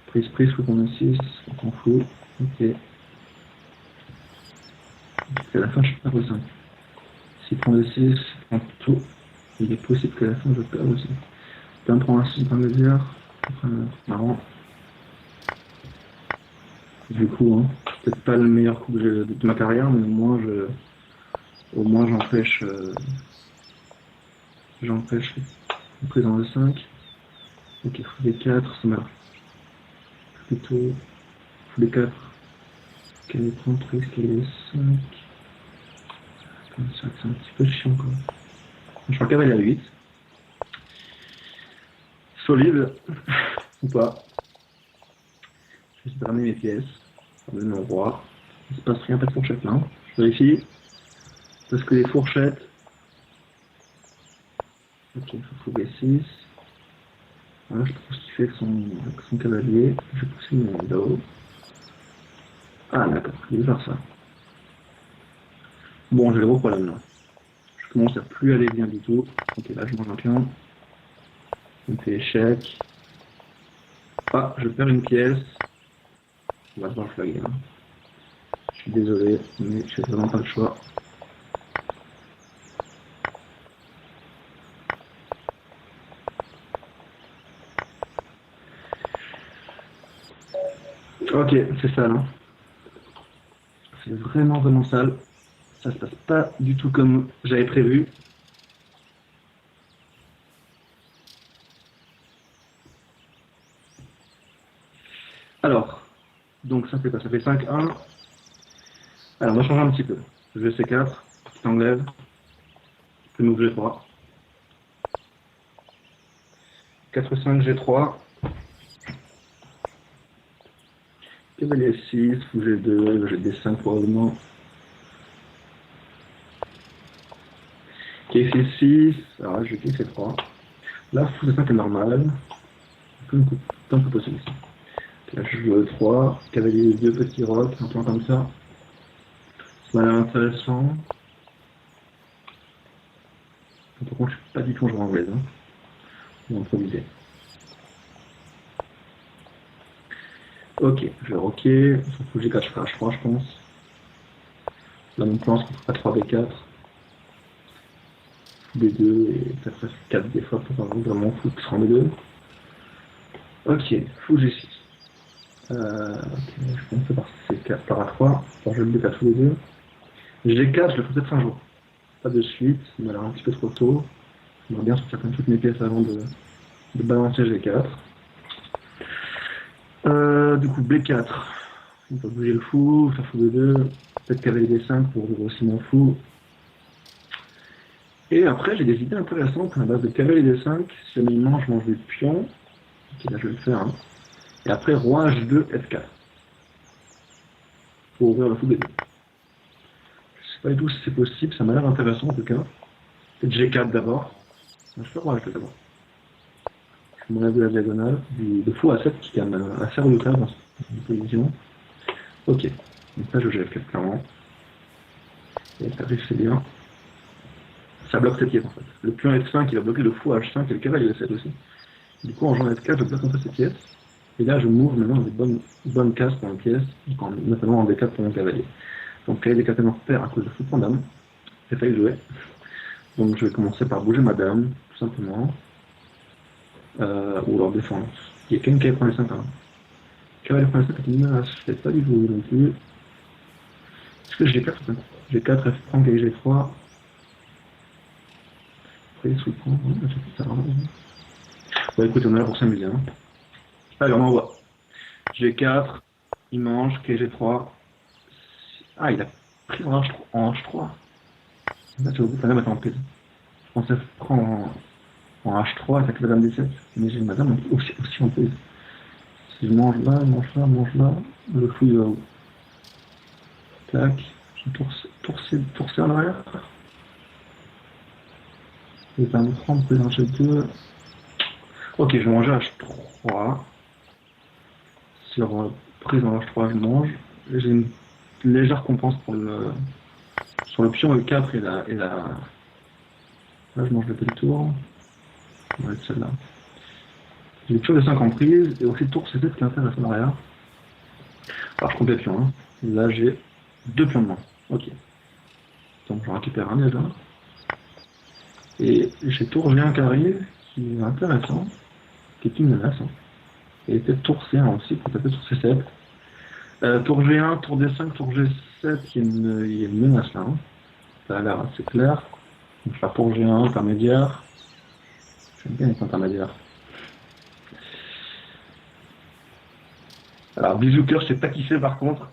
Prise, faut qu'on ait 6. On s'en fout. Ok. C'est la fin, je perds le 5. S'il prend le 6, il prend tout. Il est possible que la fin je perds aussi. Dame prend un 6 intermédiaire. Marrant. Du coup, hein, peut-être pas le meilleur coup que de ma carrière, mais au moins j'empêche une prise en E5. Ok, fou des 4, ça marche. Plutôt, fou des 4. Quel est 30, prise, quel est 5. C'est un petit peu chiant quand même. Je crois cavalier à 8. Solide, ou pas. Je vais ramener mes pièces. Je vais mon roi. Il se passe rien, pas de fourchette là. Je vérifie. Parce que les fourchettes. Ok, il faut trouver 6. Voilà, je trouve ce qu'il fait avec son cavalier. Je vais pousser mon dos. Ah d'accord, il veut faire ça. Bon, j'ai le gros problème là. Je commence à plus aller bien du tout. Ok, là je mange un pion. Il me fait échec. Ah, je perds une pièce. On va devoir flaguer. Hein. Je suis désolé, mais j'ai vraiment pas le choix. Ok, c'est sale. Hein. C'est vraiment sale. Ça se passe pas du tout comme j'avais prévu. Alors, donc ça fait quoi? Ça fait 5-1. Alors, on va changer un petit peu. Je vais C4, petit enlève. Je peux m'ouvrir G3. 4-5, G3. Cavalier 6, fou G2, j'ai D5 probablement. Cavalier 6, alors là je vais C3. Là, fou C5 est normal. Tant que possible ici. Là, je joue E3, cavalier 2, petit roc, un plan comme ça. Ça m'a l'air intéressant. Par contre, je suis pas du tout en joueur anglaise. Hein. On va improviser. Ok, je vais rocker. Il faut que G4, je ferai H3, je pense. Là, mon plan, c'est qu'on fera 3 B4. B2 et peut-être 4 des fois pour avoir vraiment fou que je serai en B2. Ok, fou G6. Ok, je commence par C4 par A3. Alors, je vais le B4 tous les deux. G4, je le ferai peut-être un jour. Pas de suite, ça m'a l'air un petit peu trop tôt. J'aimerais bien sortir toutes mes pièces avant de balancer G4. Du coup, B4. On va bouger le fou, faire fou B2. Peut-être cavalier D5 pour ouvrir aussi mon fou. Et après, j'ai des idées intéressantes à la base de cavalier D5. Si jamais il mange des pions. Ok, là je vais le faire. Hein. Et après, roi H2, F4. Pour ouvrir le fou B2. Je sais pas du tout si c'est possible, ça m'a l'air intéressant en tout cas. Peut-être G4 d'abord. Je vais faire roi H2 d'abord. Je m'enlève de la diagonale, de fou à 7 qui est quand même assez redoutable dans cette position. Ok, donc là je joue F4 clairement. Et F4 c'est bien. Ça bloque cette pièce en fait. Le pion F5 il va bloquer le fou H5 et le cavalier F7 aussi. Du coup en jouant F4 je bloque un peu cette pièce. Et là je m'ouvre maintenant des bonnes cases pour une pièce, notamment en D4 pour mon cavalier. Donc cavalier D4 est perd à cause de fou point dame. J'ai failli jouer. Donc je vais commencer par bouger ma dame, tout simplement. Ou leur défense. Il y a quand même cavalier prend les 5 hein. Cavalier prend les 5 est une menace, je ne fais pas du tout non plus. Est-ce que G4 G4, F prend cavalier G3. Après sous le point, ouais, ça va. Bon écoute, on est là pour s'amuser. Hein. Allez, on envoie. G4, il mange, G3. Ah, il a pris en H3. Là, tu vois, la dame est en prise. Je pensais prendre en H3 avec la dame D7. Mais j'ai ma dame aussi en prise. Si je mange là, mange là, le fou il va où? Tac, je tourcer en arrière. Et ben, prendre prise en H2. Ok, je vais manger H3. Sur prise en H3, je mange. J'ai une légère compense sur le pion E4 et la. Là, je mange le petit tour. On va être celle-là. J'ai le pion de 5 en prise et aussi le tour C7 qui intéresse en arrière. Alors, je compte les pions. Hein. Là, j'ai 2 pions de main. Ok. Donc, je récupère un déjà. Et j'ai tour G1 qui arrive, qui est intéressant, qui est une menace. Hein. Et peut-être tour C1 aussi, pour taper sur C7. Tour G1, tour D5, tour G7, il y a une menace là. Hein. Ça a l'air assez clair. Donc là, tour G1, intermédiaire. J'aime bien les intermédiaires. Alors, bisou cœur, je sais pas qui c'est par contre.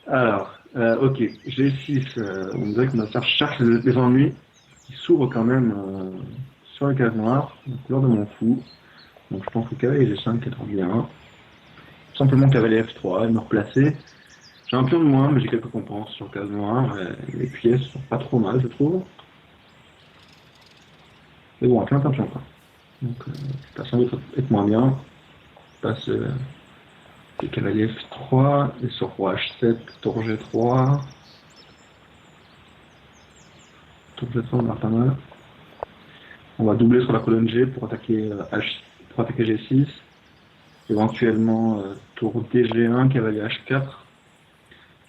Alors, ok, G6, on dirait que ma sœur cherche les ennuis qui s'ouvrent quand même sur les cases noires, la couleur de mon fou. Donc je pense que cavalier G5 est bien. Simplement cavalier F3 et me replacer. J'ai un pion de moins, mais j'ai quelques compenses sur case noire. Les pièces sont pas trop mal, je trouve. Mais bon, plein de pions quoi. Donc, ça semble être moins bien. Je passe les cavaliers F3 et sur roi H7, tour G3. Tour G3, on va pas mal. On va doubler sur la colonne G pour attaquer G6. Éventuellement, tour DG1, cavalier H4.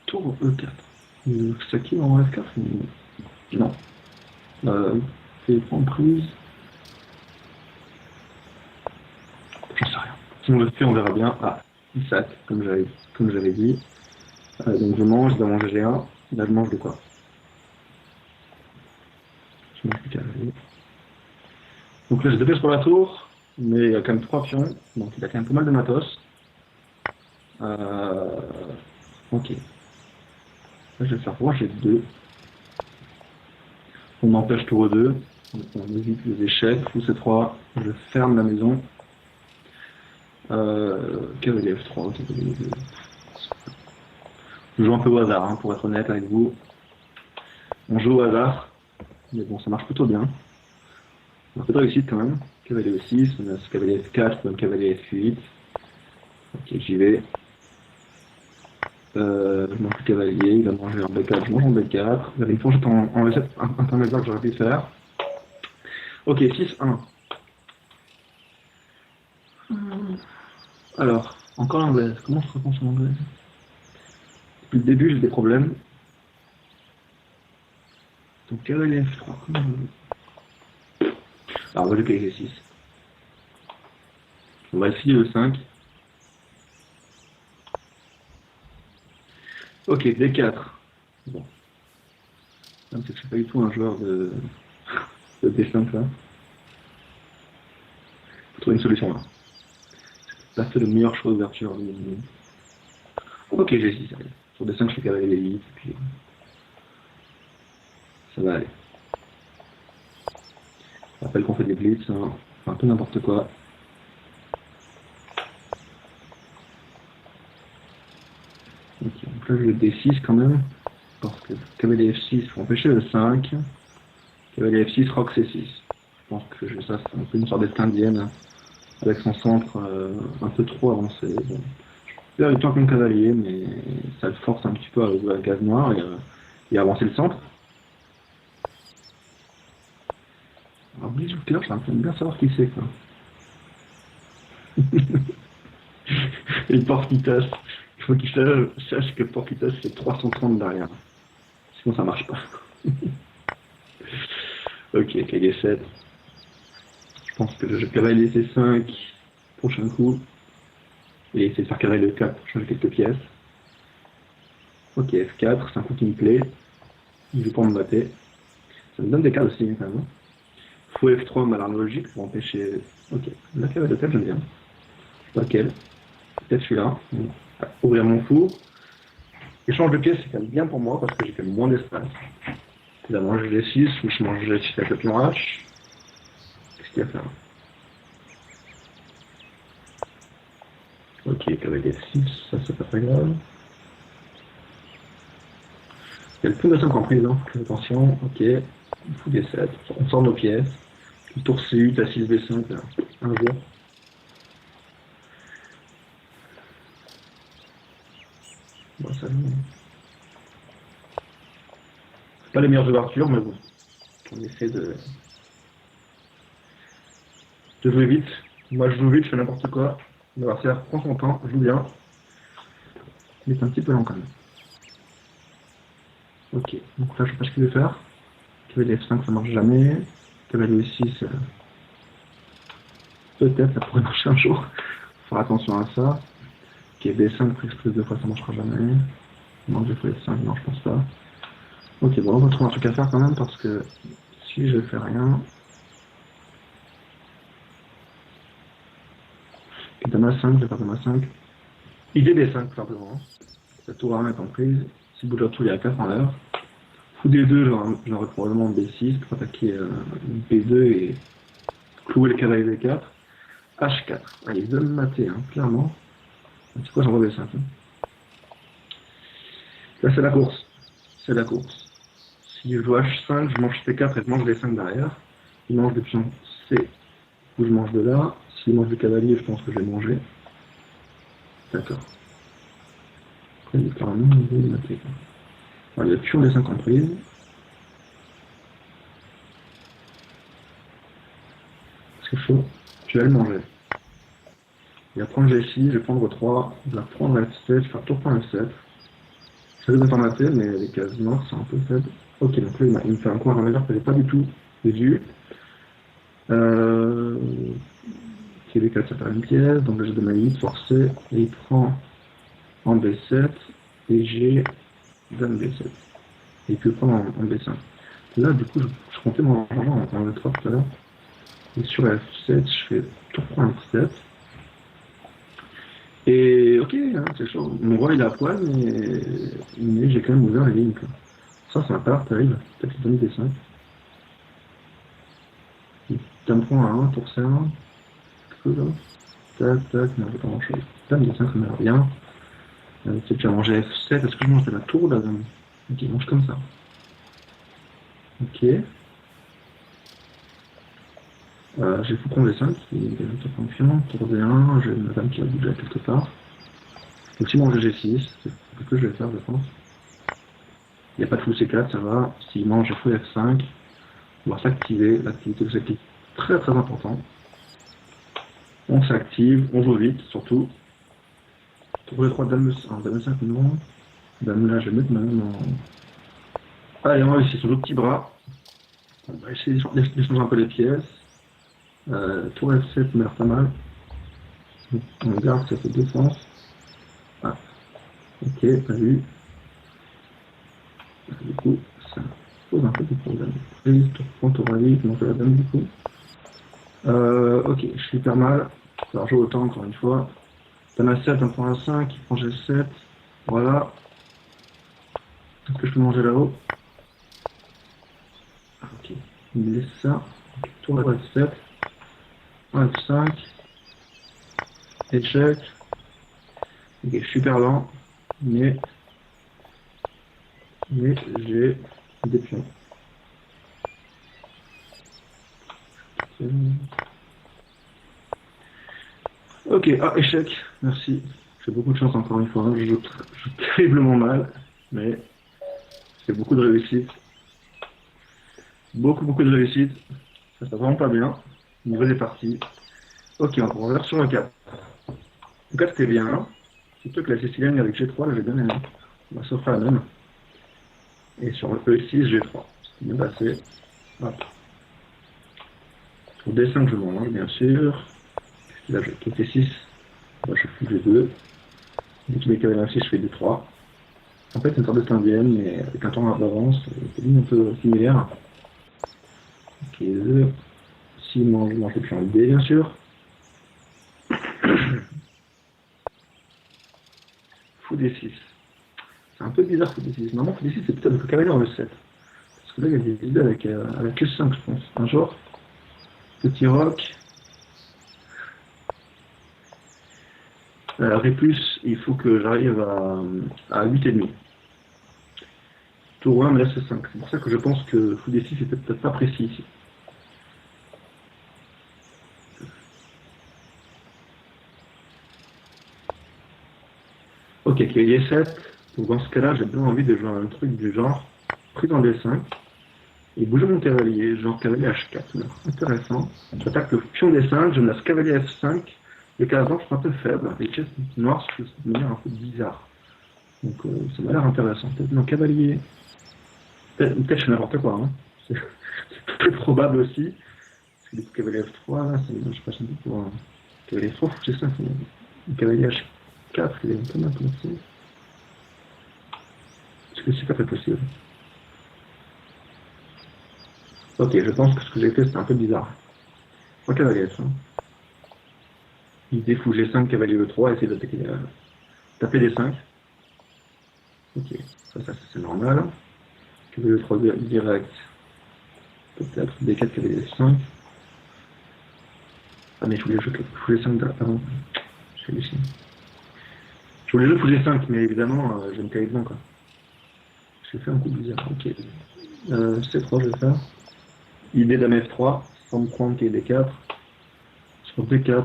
Tour E4. C'est qui en F4? Non. C'est en prise. J'en sais rien. Si on le fait, on verra bien. Ah, il sac, comme j'avais dit. Donc je dois manger G1. Là, je mange de quoi? Je mange du cavalier. Donc là, j'ai 2 pièces pour la tour, mais il y a quand même 3 pions, donc il a quand même pas mal de matos. Ok. Là, je vais faire roi G2. On empêche tour E2, donc on évite les échecs. Fou C3, je ferme la maison. Cavalier F3, ok, cavalier F2. Je joue un peu au hasard, hein, pour être honnête avec vous. On joue au hasard, mais bon, ça marche plutôt bien. Un peu de réussite quand même. Cavalier E6, on a ce cavalier F4, même cavalier F8. Ok, j'y vais. Je mange le cavalier, il va manger en B4, je mange en B4. Il y avait une fourchette en E7 intermédiaire que j'aurais pu faire. Ok, 6-1. Alors, encore l'anglaise. Comment je réponds sur l'anglaise? Depuis le début, j'ai des problèmes. Donc, cavalier F3. Alors, on va jouer cavalier G6. On va essayer le 5. Ok, D4. Bon. C'est que je suis pas du tout un joueur de D5 là. Faut trouver une solution là. Ça fait le meilleur choix d'ouverture. Ok, G6, allez. Sur D5, je fais cavalier 8, puis ça va aller. Je rappelle qu'on fait des blitz, hein. Enfin, un peu n'importe quoi. Ok, donc là je vais D6 quand même, parce que cavalier F6 faut empêcher le 5. Cavalier F6, roc C6. Je pense que ça c'est un peu une sorte d'indienne, avec son centre un peu trop avancé. Bon. Je perds du temps comme cavalier, mais ça le force un petit peu à jouer à la case noire et à avancer le centre. Alors Blitz Joker, j'aimerais bien savoir qui c'est quoi. Et Porquitas, il faut qu'il sache que Porquitas c'est 330 derrière. Sinon ça marche pas. Ok, cavalier 7. Je pense que je cavalier C5, prochain coup. Et essayer de faire cavalier 4 pour changer quelques pièces. Ok, F4, c'est un coup qui me plaît. Je vais pas me battre. Ça me donne des cas aussi quand même. Fou F3, malheur logique pour empêcher. Ok, la cavalier 4, j'aime bien. Je sais pas lequel. Peut-être celui-là. Ouvrir mon four. Échange de pièces, c'est quand même bien pour moi parce que j'ai quand même moins d'espace. Là, manger G6 ou je mange G6 avec le pion H. Qu'est-ce qu'il y a à faire? Ok, cavalier F6, ça c'est pas très grave. Il y a le pion de 5 en prise, hein. Attention, ok. Fou D7, on sort nos pièces. Le tour C8 à 6 B5, là. Un jour. Bon, ça c'est pas les meilleures ouvertures, mais bon. On essaie de jouer vite. Moi je joue vite, je fais n'importe quoi. L'adversaire prend son temps, joue bien. Mais c'est un petit peu lent quand même. Ok, donc là je sais pas ce qu'il veut faire. Cavalier F5, ça marche jamais. Cavalier 6, peut-être ça pourrait marcher un jour. Faut faire attention à ça. Ok, B5, prise 2 fois, ça marchera jamais. Non, j'ai fait F5, non, je pense pas. Ok, bon, on va trouver un truc à faire quand même parce que si je fais rien. Ok, dame A5, je vais faire dame A5. Idée B5, tout simplement. La tour A1 est en prise. Si bouge la tour, il y a 4 en l'heure. Fou D2, j'aurais probablement B6 pour attaquer B2 et clouer le cavalier B4. H4. Ah, il veut me mater, hein, clairement. C'est quoi, j'envoie B5. Hein. Là, c'est la course. C'est la course. Si je joue H5, je mange C4 et je mange D5 derrière. Il mange des pions C, ou je mange de là. S'il mange du cavalier, je pense que je vais manger. D'accord. Après, il est carrément il veut mater. Alors, il y a pion D5 en prise. C'est chaud. Je vais le manger. Il va prendre G6, je vais prendre 3, il va prendre F7, je vais faire tour point F7. Ça devrait pas mater, mais les cases noires sont un peu faibles. Ok, donc là il me fait un coin à l'envers que j'ai pas du tout vu. Ok, les 4 ça fait une pièce, donc là j'ai de ma limite forcée, et il prend en B7, et j'ai dame B7. Et il peut prendre en B5. Là du coup je comptais mon argent en V3 tout à l'heure. Et sur F7, je fais tour point F7. Et ok, hein, c'est chaud. Mon roi il est à poil, mais j'ai quand même ouvert les lignes. Quoi. Ça m'a pas l'air terrible. Peut-être qu'il donne des 5. Dame prend à 1, tour C1. Quelque chose là. Tac, tac, non, pas grand chose. Dame des 5, ça m'a l'air bien. Peut-être que j'ai mangé F7. Est-ce que je mange de la tour ou de la dame? Ok, il mange comme ça. Ok. J'ai foucron D5 qui est une fonction. Tour D1, j'ai une dame qui va bouger quelque part. Donc si mange G6, c'est ce que je vais faire, je pense. Il n'y a pas de fou C4, ça va. S'il mange fou F5, on va s'activer. L'activité de cette est très très important. On s'active, on joue vite, surtout. Tour les 3 dame 1, dame 5 non. Dame là, je vais mettre ma main en... Allez, on va essayer sur le petit bras. On va essayer d'échanger un peu les pièces. Tour F7 m'a l'air pas mal. On garde, ça fait défense. Ah, ok, pas vu. Du coup, ça pose un peu de problème. Prise, tour à 8, monter la dame du coup. Ok, je suis hyper mal. Alors je joue autant encore une fois. Dame A7, un point A5, il prend G7. Voilà. Est-ce que je peux manger là-haut? Ok, il me laisse ça. Tour à F7. F5. Échec. Ok, je suis super lent. Mais j'ai des pions. Ok, ah, échec, merci. J'ai beaucoup de chance encore une fois. Je joue terriblement mal, mais c'est beaucoup de réussite. Beaucoup de réussite. Ça se passe vraiment pas bien. Niveau des parties. Ok, on revient sur le 4. Le 4 c'était bien. C'est plutôt que la Sicilienne avec G3, là j'ai bien aimé. On va s'offrir la même. Et sur le E6, G3. C'est bien passé. Hop. Pour D5, je mange, bien sûr. Là, j'ai tout T6. Là, je fous G2. Dès qu'il est cavalier 6, je fais D3. En fait, c'est une sorte de indienne, mais avec un temps d'avance, c'est une un peu similaire. Ok, si mange le pion D, bien sûr. Fou D6. C'est un peu bizarre, fou D6. Normalement, fou D6, c'est peut-être le cavalier en E7. Parce que là, il y a des idées avec E5, je pense. Un jour, petit roc. Ré+, il faut que j'arrive à 8,5. Tour 1 me laisse 5. C'est pour ça que je pense que fou D6 est peut-être pas précis ici. Ok, cavalier 7. Donc dans ce cas-là, j'ai bien envie de jouer un truc du genre prise en D5 et bouger mon cavalier, genre cavalier H4. Intéressant. J'attaque le pion D5, je me laisse cavalier F5. Les cases blanches sont un peu faibles, les pièces noires se font de manière un peu bizarre. Donc ça m'a l'air intéressant. Peut-être mon cavalier. Peut-être je fais n'importe quoi, hein. c'est très probable aussi. Parce que du coup, cavalier F3, là, je passe un peu pour un cavalier F3, c'est ça. Le cavalier H4, il est un peu mal placé. Est-ce que c'est pas fait possible? Ok, je pense que ce que j'ai fait, c'était un peu bizarre. 3 cavaliers F1. Idée fou G5, cavalier E3, essayer d'attaquer, taper les 5. Ok, ça c'est normal. Cavalier E3 direct. Peut-être D4, cavalier F5. Ah mais je voulais jouer fou G5 avant. Je suis halluciné. Je voulais jouer fou G5, mais évidemment, je vais me caler devant quoi. J'ai fait un coup bizarre. Ok. C3, je vais faire. Idée dame F3, sans me prendre qu'il y ait D4. Sur D4,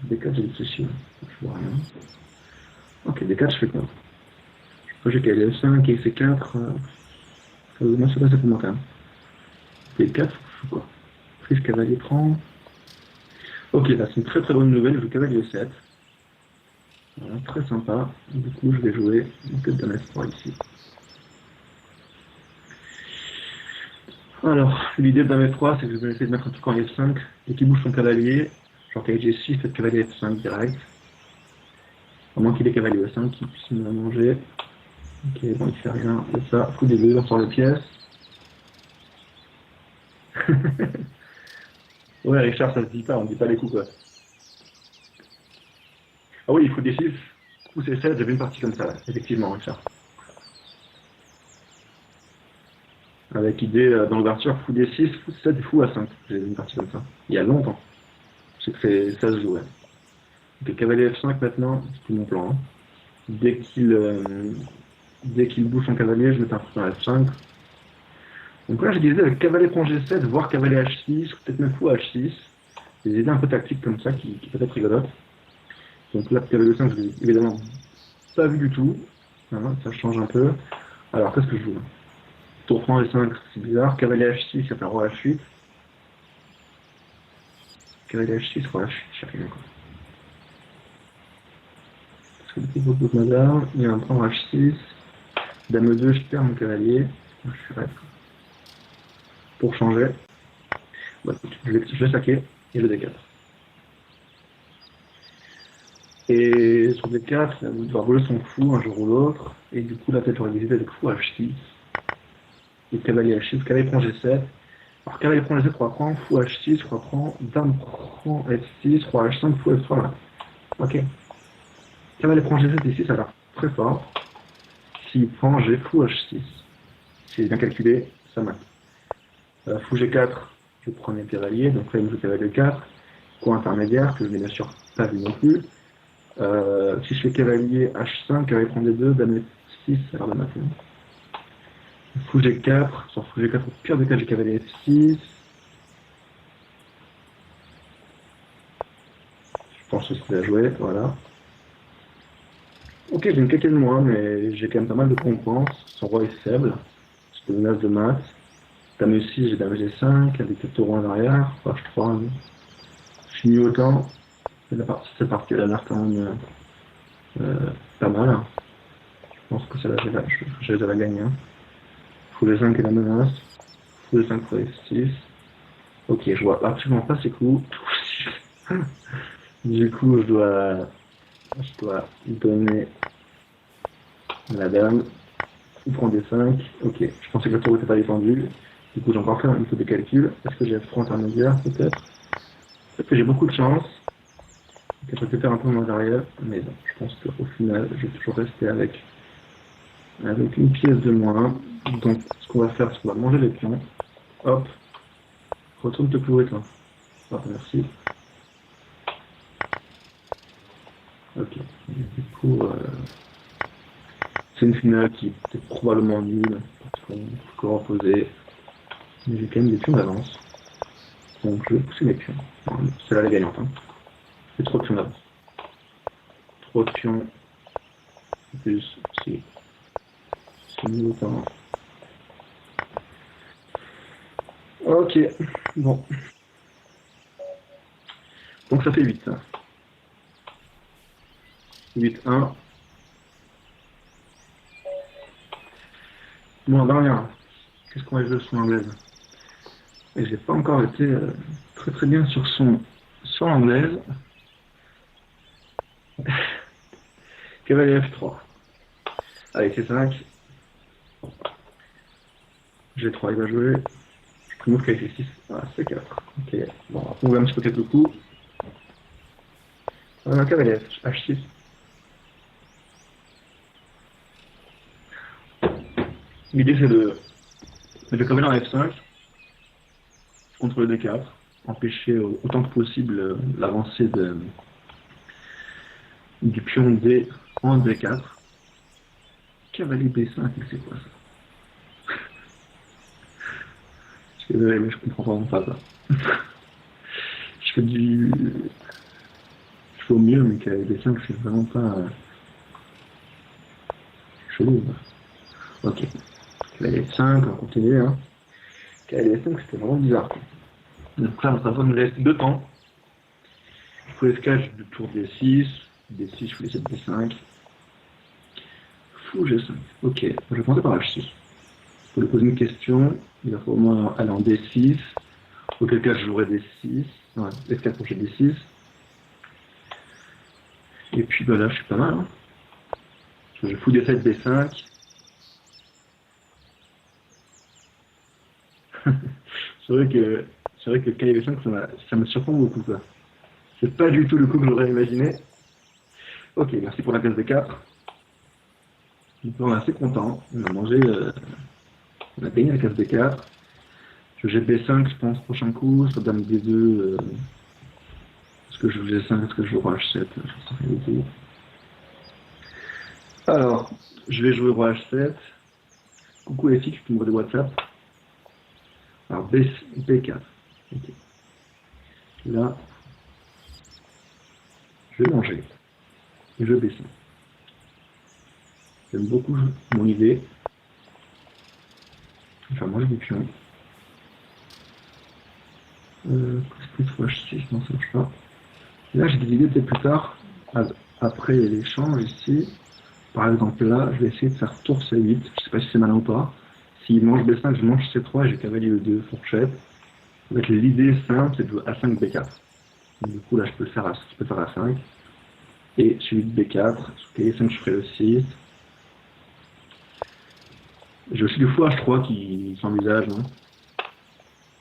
D4, j'ai des soucis. Je vois rien. Ok, D4, je fais quoi? J'ai cavalier F5 et C4. Moi, ça passe comment quand même. D4, je fais quoi? Prise cavalier prend. Ok, là, c'est une très très bonne nouvelle. Je joue cavalier 7. Voilà, très sympa. Du coup, je vais jouer une tête dame F3 ici. Alors, l'idée de dame F3, c'est que je vais essayer de mettre un truc en F5 et qui bouge son cavalier. Genre cavalier G6, fait cavalier F5 direct. À moins qu'il ait cavalier E5 qui puisse me la manger. Ok, bon, il fait rien. C'est ça, fou des deux, sur les pièces. Ouais, Richard, ça se dit pas, on dit pas les coups quoi. Ah oui, il faut des 6. Fou C7, j'avais une partie comme ça, là. Effectivement, Richard. Avec idée dans l'ouverture, fou D6, fou C7 et fou A5. J'ai une partie comme ça. Il y a longtemps. Je sais que ça se jouait. Ok, cavalier F5 maintenant, c'est tout mon plan. Hein. Dès qu'il bouge son cavalier, je mets un coup dans F5. Donc là, j'ai des idées avec cavalier prend G7, voire cavalier H6, peut-être même fou H6. Des idées un peu tactiques comme ça qui peuvent être rigolotes. Donc là, cavalier 5, je l'ai évidemment pas vu du tout. Voilà, ça change un peu. Alors, qu'est-ce que je joue là? Tour prend G5, c'est bizarre. Cavalier H6, ça fait roi H8. Cavalier H6, roi H8, je sais rien quoi. Parce que depuis beaucoup de hasard, il y a un prend H6. Dame 2, je perds mon cavalier. Je suis reste. Pour changer, voilà, je vais saquer et je D4. Et sur D4, il va rouler son fou un jour ou l'autre. Et du coup, là, peut-être j'aurais des idées avec fou H6. Et cavalier H6, cavalier prend G7. Alors, cavalier prend G7, roi prend, fou H6, roi prend, dame prend F6, roi H5, fou F3, voilà. Ok. Cavalier prend G7 ici, ça a l'air très fort. S'il prend G, fou H6. Si j'ai bien calculé, ça marche. Fou G4, je prends mes cavaliers, donc là il me joue cavalier 4. Coin intermédiaire, que je n'ai bien sûr pas vu non plus. Si je fais cavalier H5, cavalier prend D2, dame F6, ça a l'air de mater. Fou G4, sur fou G4, au pire des cas, j'ai cavalier F6. Je pense que c'est à jouer, voilà. Ok, j'ai une caquette de moins, mais j'ai quand même pas mal de compétences. Son roi est faible. C'est une as de maths. Dame E6, j'ai dame G5, avec le taureau en arrière. H3, je finis autant. Cette partie, elle a l'air quand même pas mal. Hein. Je pense que celle-là, je vais la gagner. Hein. Fou G5 et la menace. Fou G5, fou F6. Ok, je vois absolument pas ces coups. Du coup, je dois donner la dame. Il prend des 5. Ok, je pensais que le tour n'était pas défendu. Du coup, j'ai encore fait un peu de calcul. Est-ce que j'ai F3 intermédiaire peut-être? Peut-être que j'ai beaucoup de chance. Ça peut faire un peu moins arrière, mais bon, je pense qu'au final, je vais toujours rester avec une pièce de moins. Donc, ce qu'on va faire, c'est qu'on va manger les pions. Hop, retourne te clouer, toi. Hop, merci. Ok, du coup, c'est une finale qui était probablement nulle, parce qu'on peut encore reposer. Mais j'ai quand même des pions d'avance. Donc, je vais pousser mes pions. C'est là la gagnante. Hein. J'ai trop de pions d'avance. Trop de pions. Plus, c'est mieux autant. Ok, bon. Donc ça fait 8. 8-1. Bon, dernière. Qu'est-ce qu'on va jouer sur l'anglaise? Et j'ai pas encore été très très bien sur l'anglaise. Cavalier F3. Avec C5. G3, il va jouer. Je prime avec C6. Ah, C4. Ok. Bon, on va un petit peu quelques coups. On a un cavalier H6. L'idée c'est de mettre le cavalier en F5 contre le D4. Empêcher autant que possible l'avancée du pion D en D4. Cavalier B5, c'est quoi ça? Je suis désolé, mais je comprends vraiment pas ça. Je fais du. Je fais au mieux, mais cavalier B5, c'est vraiment pas. Chelou. Ok. Cavalier F5, on va continuer. Hein. Cavalier F5, c'était vraiment bizarre. Donc là, ça va me laisser 2 temps. Fou F4, je tour D6. D6, je fais 7 D5. Fou G5. Ok, je vais commencer par H6. Pour lui poser une question, il va falloir au moins aller en D6. Auquel cas, je jouerai D6. Ouais, F4 pour D6. Et puis bah là, je suis pas mal. Hein. Je fous D7, D5. c'est vrai que le KV5, ça me surprend beaucoup. Ça. C'est pas du tout le coup que j'aurais imaginé. Ok, merci pour la pièce D4. Donc on est assez content. On a mangé, on a gagné la case D4. Je jette B5, je pense, prochain coup. Sur dame D2. Est-ce que je joue G5, est-ce que je joue roi H7? Je sais pas du tout. Alors, je vais jouer roi H7. Coucou les filles qui m'envoient des WhatsApp. Alors B4. Okay. Là, je vais manger. Et je B5. J'aime beaucoup mon idée. Enfin, manger du pion. Plus roi H6, non, ça marche pas. Et là, j'ai des idées peut-être plus tard. Après l'échange ici. Par exemple, là, je vais essayer de faire tour C8. Je sais pas si c'est malin ou pas. S'il mange B5, je mange C3 et j'ai cavalier E2 fourchette. Donc l'idée simple, c'est de jouer A5 B4. Donc, du coup, là, je peux faire A5. Et suivi de B4. Sur E5, je ferai le 6. J'ai aussi le fou H3 qui s'envisage. Hein,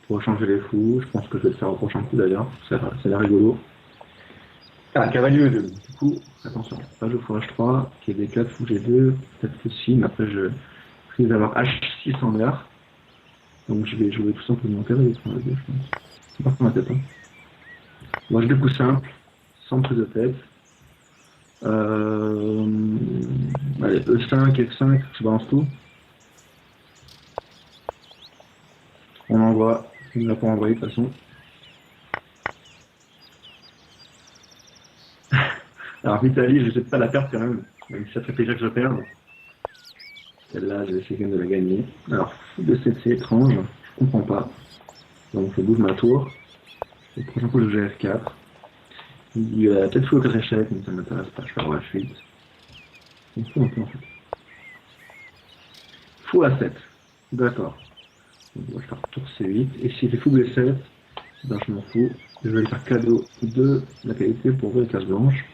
pour changer les fous. Je pense que je vais le faire au prochain coup d'ailleurs. Ça a l'air rigolo. Ah, cavalier E2. Du coup, attention. Pas jouer fou H3. Qui est B4, fou G2. Peut-être fou 6, mais après, je risque d'avoir H6 en l'air. Donc je vais jouer tout simplement cavalier sur la gauche, je pense. C'est pas pour ma tête. Hein. Moi je coups simple, sans prise de tête. Allez, E5, F5, je balance tout. On envoie, il ne l'a pas envoyé de toute façon. Alors Italie, je ne sais pas la perdre quand même si ça fait plaisir que je perde. Celle-là, je vais essayer de la gagner. Alors, fou de 7, c'est étrange, je comprends pas. Donc je bouge ma tour. Le prochain coup, je joue F4. Il a peut-être fou au 4 échecs, mais ça ne m'intéresse pas, je fais roi H8. On fout un peu en fait. Fou A7. D'accord. On va faire tour C8. Et s'il fait fou B7, ben je m'en fous. Je vais lui faire cadeau de la qualité pour ouvrir les cases blanches.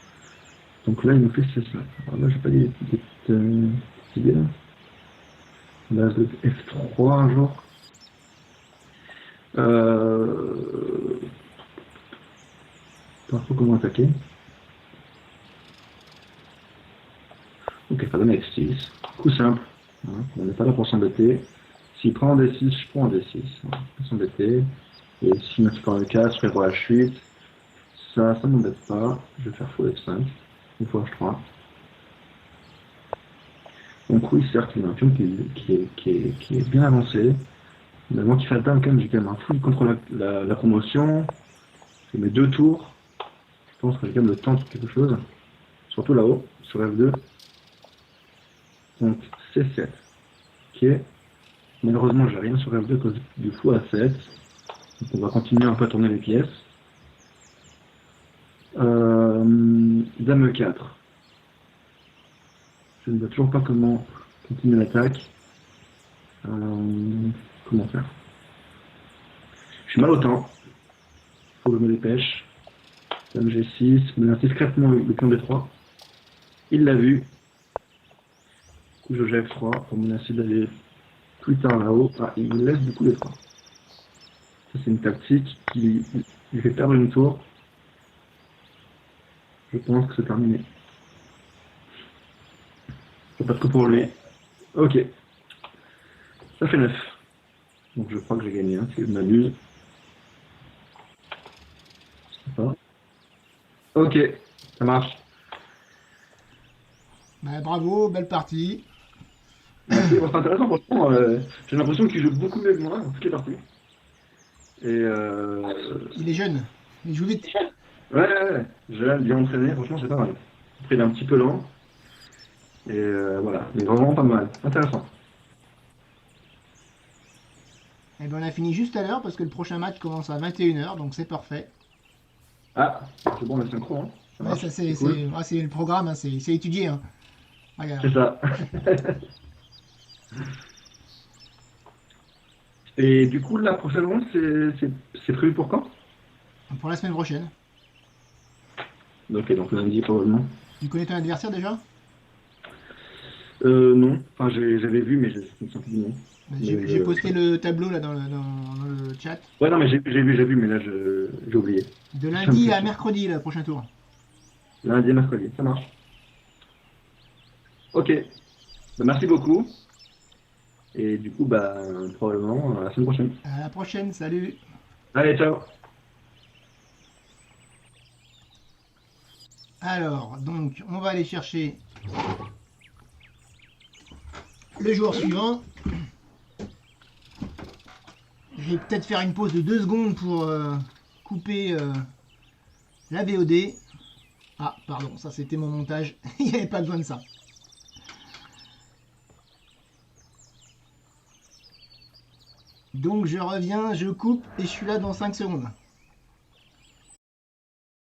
Donc là, il me fait C5. Alors là, j'ai pas des petites idées là. Base de F3 un jour. Pas trop comment attaquer. Ok, ça donne F6. Coup simple. Hein, on n'est pas là pour s'embêter. S'il prend un D6, je prends un D6. Pas s'embêter. Et s'il me fait par le 4, je fais roi H8. Ça ne m'embête pas. Je vais faire fou F5. Une fois H3. Donc oui, certes, il y a un pion qui est bien avancé. Mais avant qu'il fasse dame, quand même, j'ai quand même un fou contre la promotion. Je mets 2 tours. Je pense que j'ai quand même le temps de quelque chose. Surtout là-haut, sur F2. Donc C7. Ok. Malheureusement, j'ai rien sur F2 à cause du fou à 7. Donc on va continuer un peu à tourner les pièces. Dame E4. Je ne vois toujours pas comment continuer l'attaque. Comment faire? Je suis mal au temps. Faut que je me dépêche. Dame G6, menace discrètement le pion D3. Il l'a vu. Du coup, je joue F3 pour menacer d'aller plus tard là-haut. Ah, il me laisse du coup D3. Ça, c'est une tactique qui lui fait perdre une tour. Je pense que c'est terminé. C'est pas trop pour lui. Ok, ça fait 9. Donc je crois que j'ai gagné, hein, si je m'abuse. Je sais pas. Ok, ça marche. Bah, bravo, belle partie. Merci, bon, c'est intéressant, franchement. J'ai l'impression qu'il joue beaucoup mieux que moi dans toutes les parties. Et Il est jeune, il joue vite. ouais, j'ai bien entraîné, franchement, c'est pas mal. Après, il est un petit peu lent. Et voilà, mais vraiment pas mal. Intéressant. Et ben on a fini juste à l'heure parce que le prochain match commence à 21h, donc c'est parfait. Ah, c'est bon, la synchro, hein. Ça Ouais, marche. ça C'est cool. c'est le programme, hein, c'est étudié. Hein. Regarde. C'est ça. Et du coup, la prochaine ronde, c'est prévu pour quand? Pour la semaine prochaine. Ok, donc lundi, probablement. Tu connais ton adversaire déjà? Non. Enfin, j'avais vu, mais je me souviens plus du nom. Mais J'ai posté le tableau là dans le chat. ouais, non, mais j'ai vu, mais là, j'ai oublié. De Je suis un peu lundi à sûr. mercredi, le prochain tour. Lundi et mercredi, ça marche. Ok. Bah, merci beaucoup. Et du coup, bah, probablement à la semaine prochaine. À la prochaine, salut! Allez, ciao. Alors, donc, on va aller chercher le joueur suivant. Je vais peut-être faire une pause de 2 secondes pour couper la VOD. Ah, pardon, ça c'était mon montage. Il n'y avait pas besoin de ça. Donc je reviens, je coupe et je suis là dans 5 secondes.